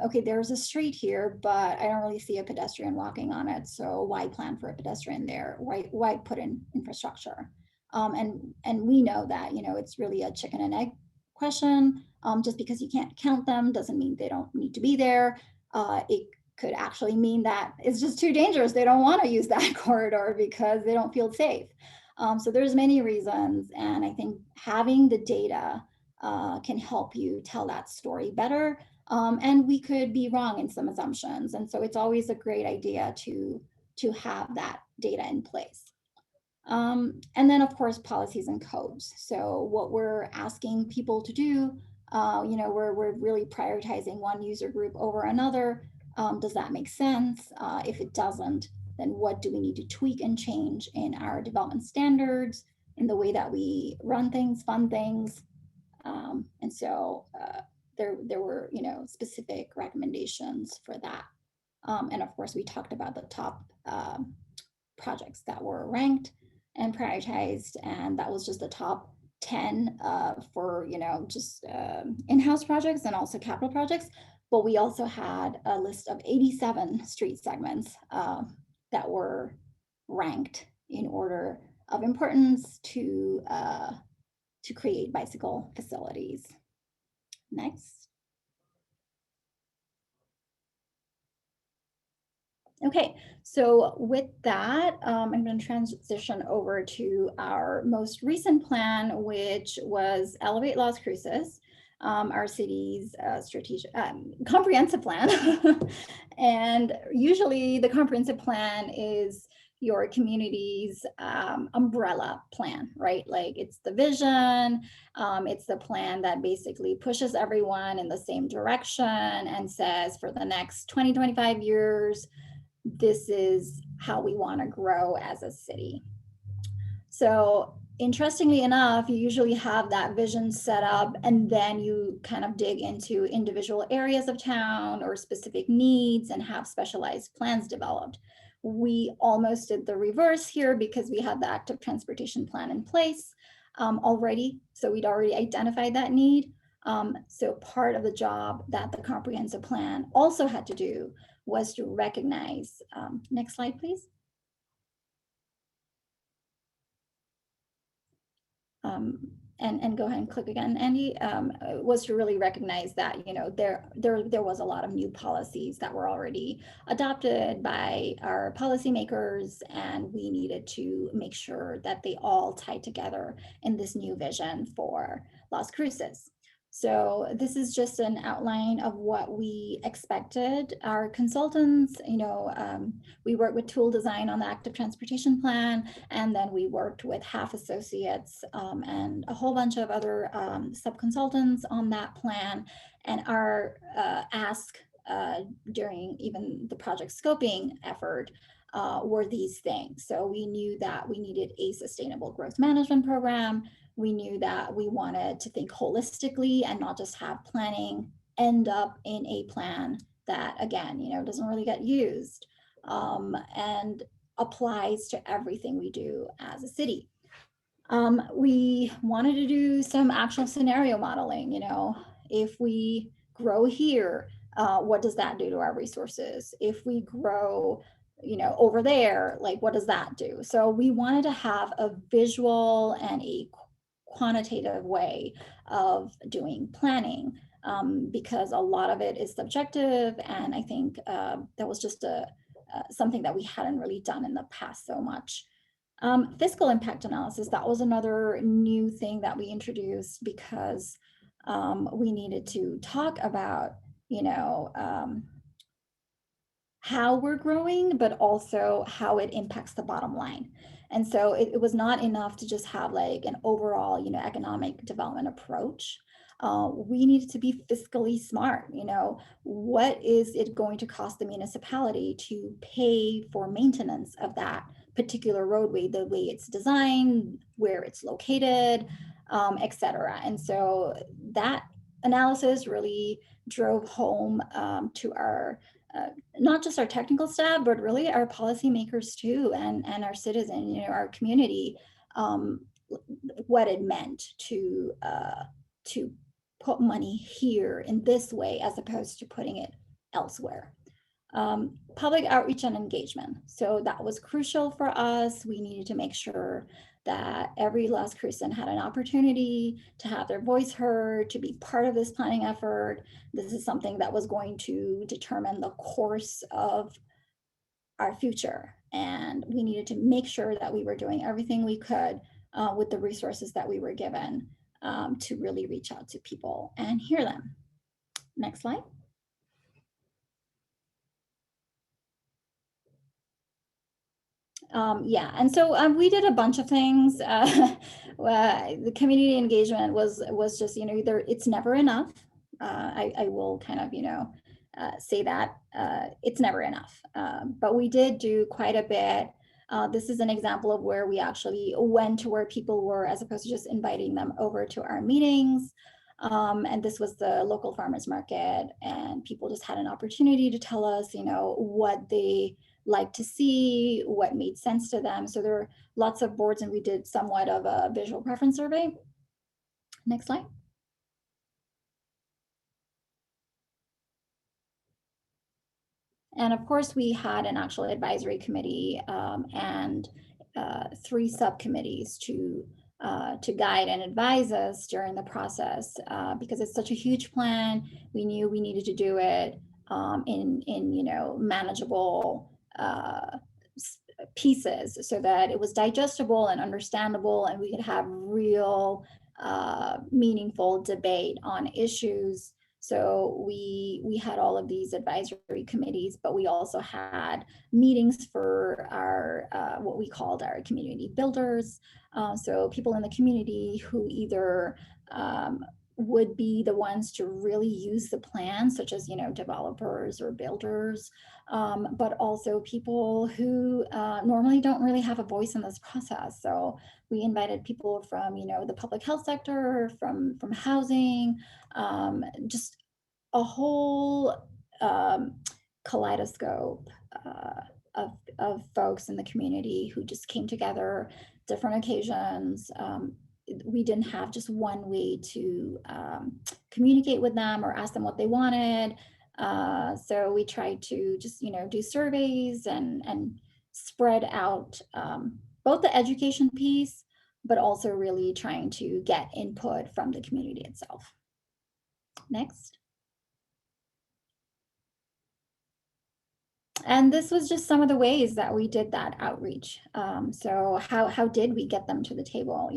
[SPEAKER 5] okay, there's a street here, but I don't really see a pedestrian walking on it. So why plan for a pedestrian there? Why put in infrastructure? And we know that, it's really a chicken and egg question. Just because you can't count them doesn't mean they don't need to be there. It could actually mean that it's just too dangerous. They don't want to use that corridor because they don't feel safe. So there's many reasons, and I think having the data can help you tell that story better. And we could be wrong in some assumptions, and so it's always a great idea to have that data in place. And then, of course, policies and codes. So what we're asking people to do, we're really prioritizing one user group over another. Does that make sense? If it doesn't, then what do we need to tweak and change in our development standards, in the way that we run things, fund things? And so there were, specific recommendations for that. And of course, we talked about the top projects that were ranked and prioritized, and that was just the top 10 for, just in-house projects and also capital projects. But we also had a list of 87 street segments that were ranked in order of importance to create bicycle facilities. Next. Okay, so with that, I'm going to transition over to our most recent plan, which was Elevate Las Cruces, our city's strategic comprehensive plan. And usually the comprehensive plan is your community's umbrella plan, right? Like it's the vision, it's the plan that basically pushes everyone in the same direction and says for the next 20, 25 years, this is how we want to grow as a city. So interestingly enough, you usually have that vision set up and then you kind of dig into individual areas of town or specific needs and have specialized plans developed. We almost did the reverse here because we had the active transportation plan in place already. So we'd already identified that need. So part of the job that the comprehensive plan also had to do was to recognize, next slide, please. And go ahead and click again, Andy, was to really recognize that, there was a lot of new policies that were already adopted by our policymakers, and we needed to make sure that they all tied together in this new vision for Las Cruces. So this is just an outline of what we expected. Our consultants, we worked with Tool Design on the active transportation plan, and then we worked with Half Associates and a whole bunch of other sub-consultants on that plan. And our ask during even the project scoping effort were these things. So we knew that we needed a sustainable growth management program. We knew that we wanted to think holistically and not just have planning end up in a plan that, again, doesn't really get used and applies to everything we do as a city. We wanted to do some actual scenario modeling. If we grow here, what does that do to our resources? If we grow, over there, like what does that do? So we wanted to have a visual and a quantitative way of doing planning because a lot of it is subjective, and I think that was just something that we hadn't really done in the past so much. Fiscal impact analysis, that was another new thing that we introduced because we needed to talk about, how we're growing, but also how it impacts the bottom line. And so it was not enough to just have like an overall, economic development approach. We needed to be fiscally smart. What is it going to cost the municipality to pay for maintenance of that particular roadway, the way it's designed, where it's located, et cetera. And so that analysis really drove home to our not just our technical staff, but really our policymakers too, and our citizens, our community, what it meant to put money here in this way as opposed to putting it elsewhere. Public outreach and engagement. So that was crucial for us. We needed to make sure that every Las Crucean had an opportunity to have their voice heard, to be part of this planning effort. This is something that was going to determine the course of our future. And we needed to make sure that we were doing everything we could with the resources that we were given to really reach out to people and hear them. Next slide. Yeah, and so we did a bunch of things. The community engagement was just, either it's never enough. I will kind of, say that it's never enough. But we did do quite a bit. This is an example of where we actually went to where people were, as opposed to just inviting them over to our meetings. And this was the local farmers market, and people just had an opportunity to tell us, what they like to see, what made sense to them. So there were lots of boards, and we did somewhat of a visual preference survey. Next slide. And of course, we had an actual advisory committee and 3 subcommittees to guide and advise us during the process because it's such a huge plan. We knew we needed to do it in manageable pieces so that it was digestible and understandable, and we could have real meaningful debate on issues. So we had all of these advisory committees, but we also had meetings for our what we called our community builders. So people in the community who either would be the ones to really use the plan, such as developers or builders, but also people who normally don't really have a voice in this process. So we invited people from the public health sector, from housing, just a whole kaleidoscope of folks in the community who just came together, different occasions. We didn't have just one way to communicate with them or ask them what they wanted. So we tried to just, do surveys and spread out both the education piece, but also really trying to get input from the community itself. Next. And this was just some of the ways that we did that outreach. So how did we get them to the table?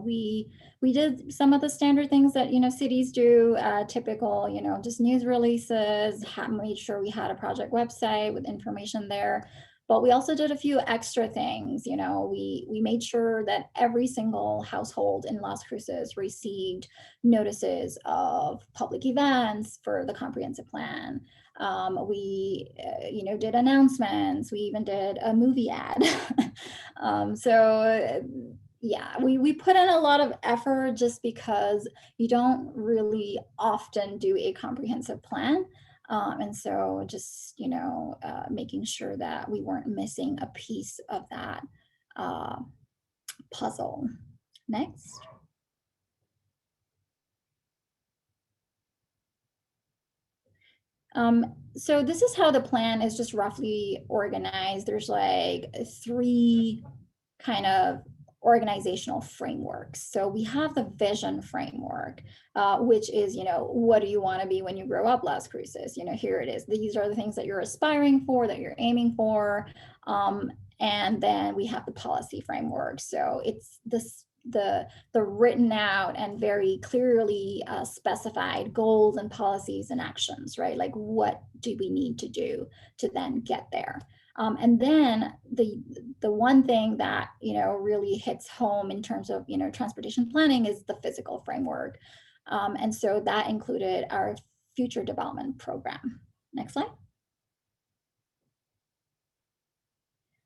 [SPEAKER 5] We did some of the standard things that cities do, typical, just news releases, made sure we had a project website with information there. But we also did a few extra things. We made sure that every single household in Las Cruces received notices of public events for the comprehensive plan. We, did announcements. We even did a movie ad. Yeah, we put in a lot of effort just because you don't really often do a comprehensive plan. And so just, making sure that we weren't missing a piece of that puzzle. Next. So this is how the plan is just roughly organized. There's like 3 kind of organizational frameworks. So we have the vision framework, which is, what do you want to be when you grow up, Las Cruces? Here it is. These are the things that you're aspiring for, that you're aiming for. And then we have the policy framework. So it's the written out and very clearly specified goals and policies and actions, right? Like, what do we need to do to then get there? And then the one thing that, really hits home in terms of, transportation planning is the physical framework. And so that included our future development program. Next slide.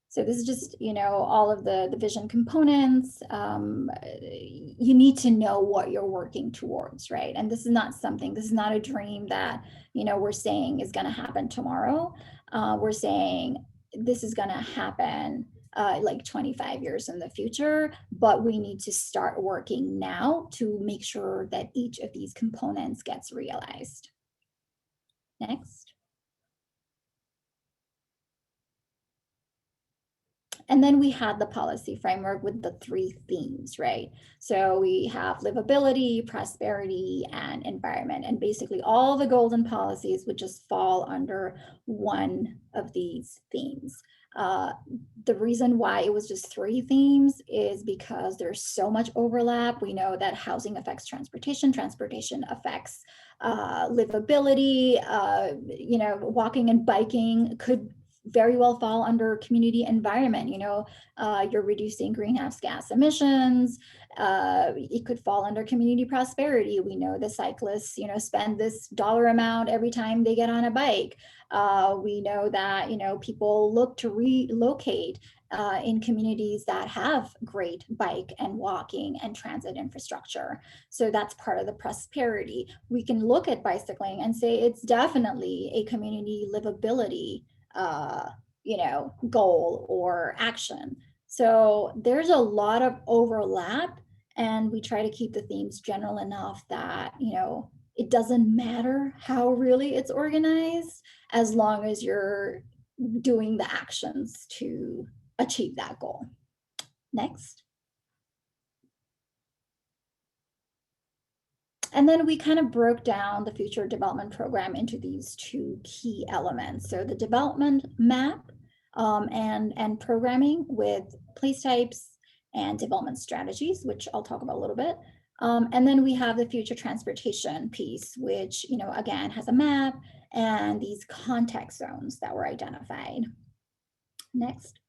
[SPEAKER 5] So this is just, all of the vision components. You need to know what you're working towards, right? And this is not a dream that, we're saying is going to happen tomorrow. We're saying this is going to happen like 25 years in the future, but we need to start working now to make sure that each of these components gets realized. Next. And then we had the policy framework with the 3 themes, right? So we have livability, prosperity, and environment. And basically all the golden policies would just fall under one of these themes. The reason why it was just 3 themes is because there's so much overlap. We know that housing affects transportation, transportation affects livability, walking and biking could very well fall under community environment. You're reducing greenhouse gas emissions. It could fall under community prosperity. We know the cyclists, spend this dollar amount every time they get on a bike. We know that, people look to relocate in communities that have great bike and walking and transit infrastructure. So that's part of the prosperity. We can look at bicycling and say it's definitely a community livability goal or action. So there's a lot of overlap, and we try to keep the themes general enough that, it doesn't matter how really it's organized, as long as you're doing the actions to achieve that goal. Next. And then we kind of broke down the future development program into these 2 key elements. So the development map and programming with place types and development strategies, which I'll talk about a little bit. And then we have the future transportation piece, which, again, has a map and these context zones that were identified. Next.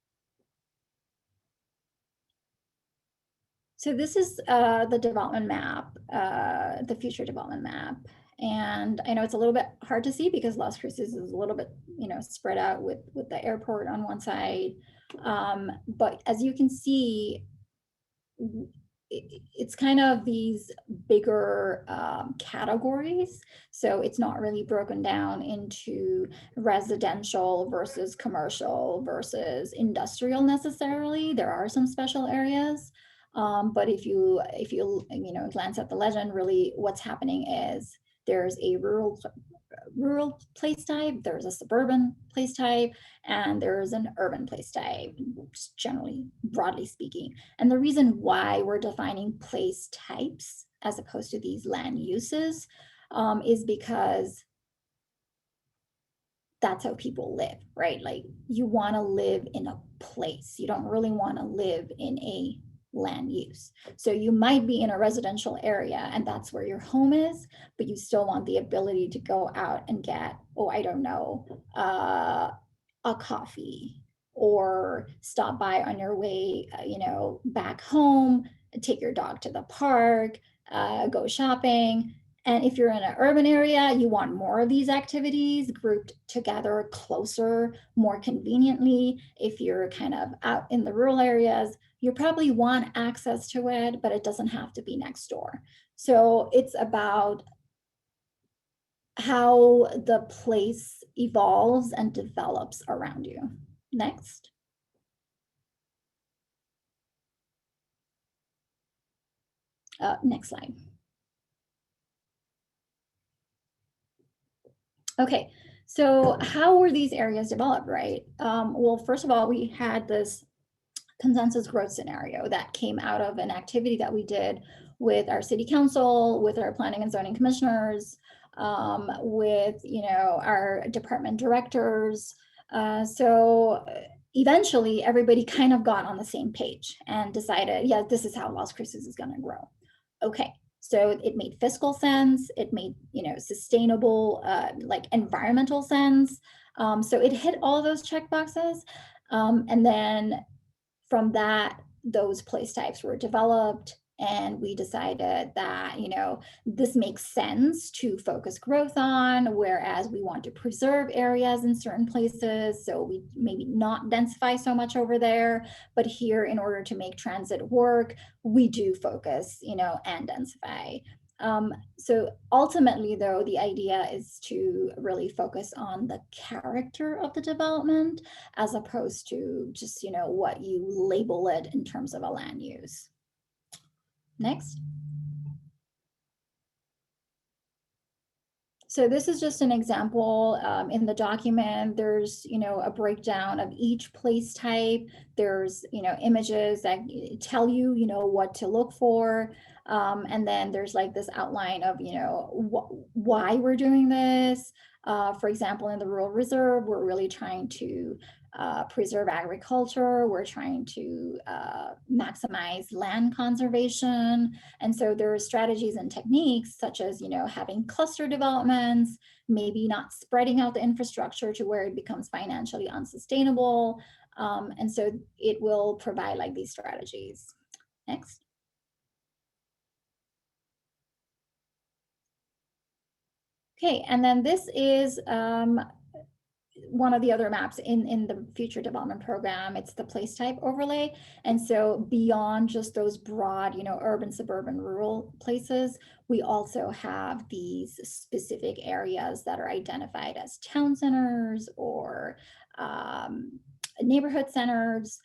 [SPEAKER 5] So this is the development map, the future development map. And I know it's a little bit hard to see because Las Cruces is a little bit, spread out with the airport on one side. But as you can see, it's kind of these bigger categories. So it's not really broken down into residential versus commercial versus industrial necessarily. There are some special areas. But if you glance at the legend, really what's happening is there's a rural place type, there's a suburban place type, and there's an urban place type, just generally, broadly speaking. And the reason why we're defining place types as opposed to these land uses is because that's how people live, right? Like, you want to live in a place. You don't really want to live in a land use. So you might be in a residential area and that's where your home is, but you still want the ability to go out and get, a coffee, or stop by on your way, back home, take your dog to the park, go shopping. And if you're in an urban area, you want more of these activities grouped together closer, more conveniently. If you're kind of out in the rural areas, you probably want access to it, but it doesn't have to be next door. So it's about how the place evolves and develops around you. Next. Next slide. Okay, so how were these areas developed, right? Well, first of all, we had this consensus growth scenario that came out of an activity that we did with our city council, with our planning and zoning commissioners, with our department directors. So eventually everybody kind of got on the same page and decided, yeah, this is how Las Cruces is going to grow. Okay, so it made fiscal sense. It made sustainable, like environmental sense. So it hit all of those check boxes, and then from that, those place types were developed, and we decided that this makes sense to focus growth on, whereas we want to preserve areas in certain places, so we maybe not densify so much over there, but here, in order to make transit work, we do focus and densify. So ultimately, though, the idea is to really focus on the character of the development as opposed to just what you label it in terms of a land use. Next. So this is just an example. In the document, there's a breakdown of each place type. There's images that tell you what to look for, and then there's like this outline of why we're doing this. For example, in the rural reserve, we're really trying to preserve agriculture. We're trying to maximize land conservation. And so there are strategies and techniques such as, having cluster developments, maybe not spreading out the infrastructure to where it becomes financially unsustainable. And so it will provide like these strategies. Next. Okay, and then this is one of the other maps in the future development program. It's the place type overlay. And so beyond just those broad, urban, suburban, rural places, we also have these specific areas that are identified as town centers or neighborhood centers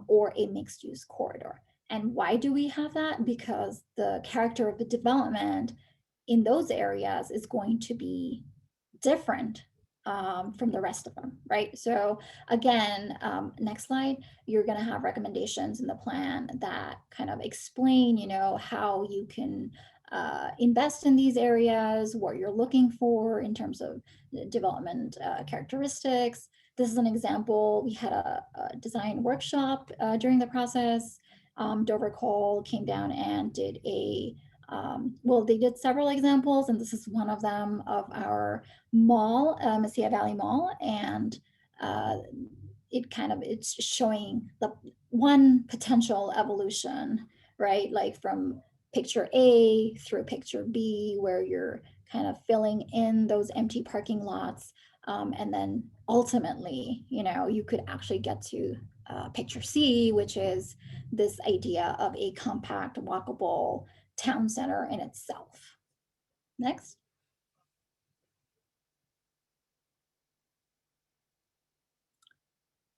[SPEAKER 5] or a mixed use corridor. And why do we have that? Because the character of the development in those areas is going to be different from the rest of them, right? So again, next slide, you're going to have recommendations in the plan that kind of explain, how you can invest in these areas, what you're looking for in terms of development characteristics. This is an example. We had a design workshop during the process. Dover Cole came down and did well, they did several examples, and this is one of them of our mall, Mesilla Valley Mall, and it's showing the one potential evolution, right? Like from picture A through picture B, where you're kind of filling in those empty parking lots, and then ultimately, you could actually get to picture C, which is this idea of a compact, walkable town center in itself. Next.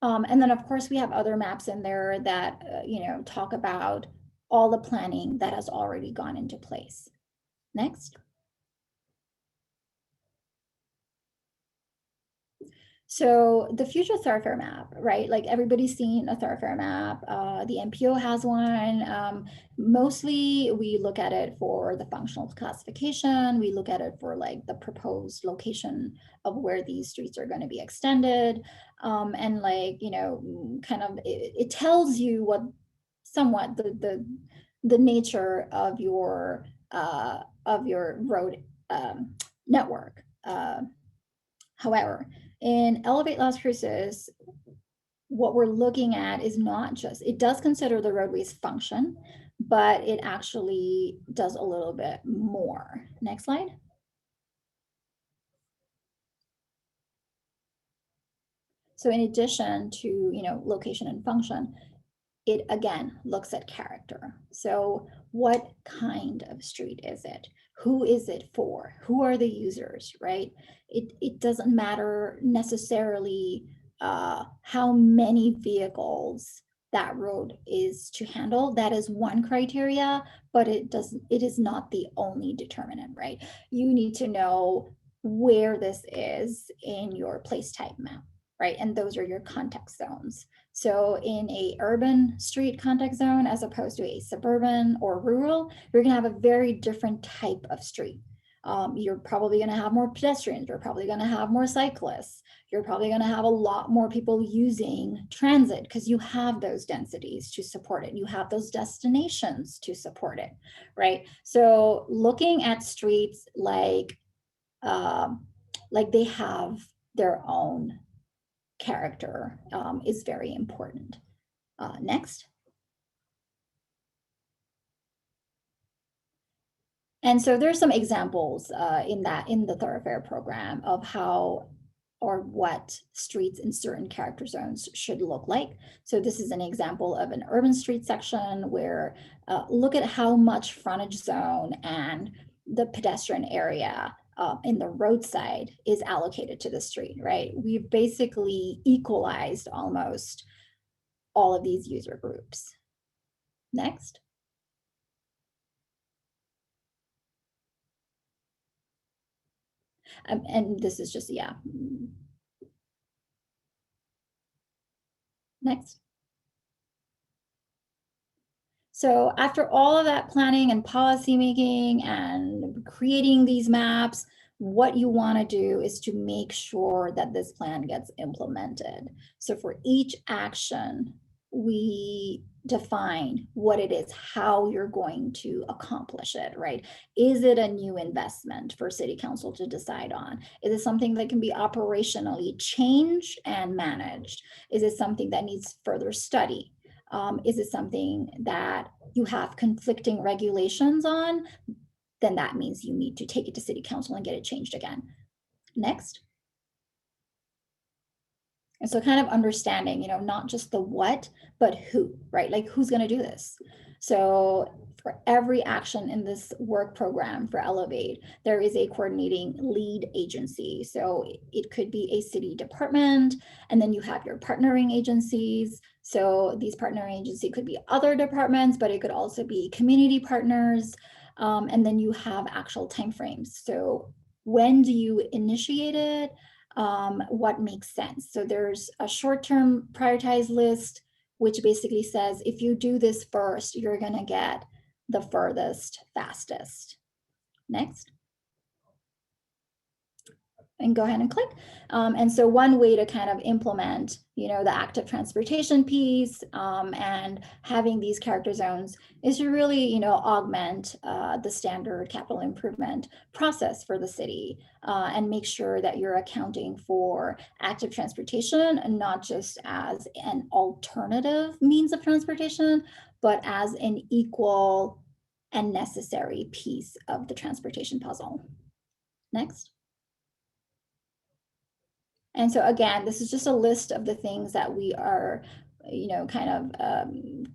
[SPEAKER 5] And then of course we have other maps in there that, talk about all the planning that has already gone into place. Next. So the future thoroughfare map, right? Like everybody's seen a thoroughfare map. The MPO has one. Mostly we look at it for the functional classification. We look at it for like the proposed location of where these streets are going to be extended. And like, kind of it tells you what somewhat the nature of your road network. However, in Elevate Las Cruces, what we're looking at is not just, it does consider the roadway's function, but it actually does a little bit more. Next slide. So in addition to, location and function, it again looks at character. So what kind of street is it? Who is it for? Who are the users, right? It doesn't matter necessarily how many vehicles that road is to handle. That is one criteria, but it is not the only determinant, right? You need to know where this is in your place type map, right? And those are your context zones. So in a urban street context zone, as opposed to a suburban or rural, you're gonna have a very different type of street. You're probably gonna have more pedestrians, you're probably gonna have more cyclists, you're probably gonna have a lot more people using transit because you have those densities to support it. You have those destinations to support it, right? So looking at streets like they have their own character is very important. Next. And so there's some examples in the thoroughfare program of how or what streets in certain character zones should look like. So this is an example of an urban street section where look at how much frontage zone and the pedestrian area in the roadside is allocated to the street, right? We've basically equalized almost all of these user groups. Next. And this is just, yeah. Next. So after all of that planning and policy making and creating these maps, what you want to do is to make sure that this plan gets implemented. So for each action, we define what it is, how you're going to accomplish it, right? Is it a new investment for City Council to decide on? Is it something that can be operationally changed and managed? Is it something that needs further study? Is it something that you have conflicting regulations on? Then that means you need to take it to City Council and get it changed again. Next. And so kind of understanding, not just the what, but who, right? Like who's going to do this? So for every action in this work program for Elevate, there is a coordinating lead agency. So it could be a city department, and then you have your partnering agencies. So these partnering agencies could be other departments, but it could also be community partners. And then you have actual timeframes. So when do you initiate it? What makes sense? So there's a short-term prioritized list, which basically says if you do this first, you're going to get the furthest, fastest. Next. And go ahead and click. And so one way to kind of implement, the active transportation piece and having these character zones is to really, augment the standard capital improvement process for the city and make sure that you're accounting for active transportation and not just as an alternative means of transportation, but as an equal and necessary piece of the transportation puzzle. Next. And so again, this is just a list of the things that we are, kind of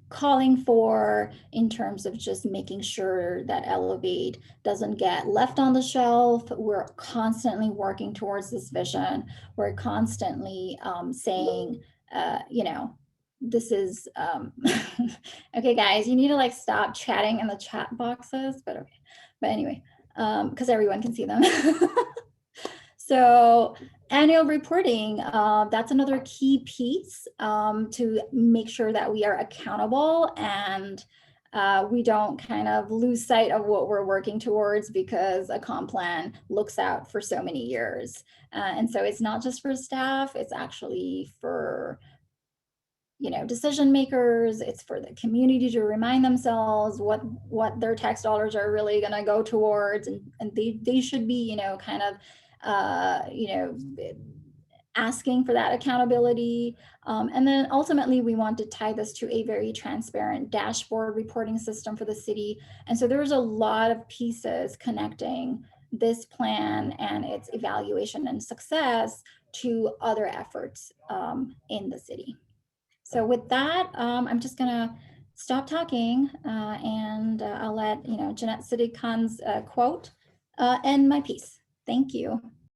[SPEAKER 5] calling for in terms of just making sure that Elevate doesn't get left on the shelf. We're constantly working towards this vision. We're constantly saying, this is, okay, guys, you need to like stop chatting in the chat boxes, but okay. But anyway, because everyone can see them. So annual reporting, that's another key piece to make sure that we are accountable and we don't kind of lose sight of what we're working towards because a comp plan looks out for so many years. And so it's not just for staff, it's actually for decision makers, it's for the community to remind themselves what their tax dollars are really going to go towards, and they should be kind of asking for that accountability. And then ultimately, we want to tie this to a very transparent dashboard reporting system for the city. And so there's a lot of pieces connecting this plan and its evaluation and success to other efforts in the city. So with that, I'm just gonna stop talking and I'll let Jeanette City Khan's quote end my piece. Thank you.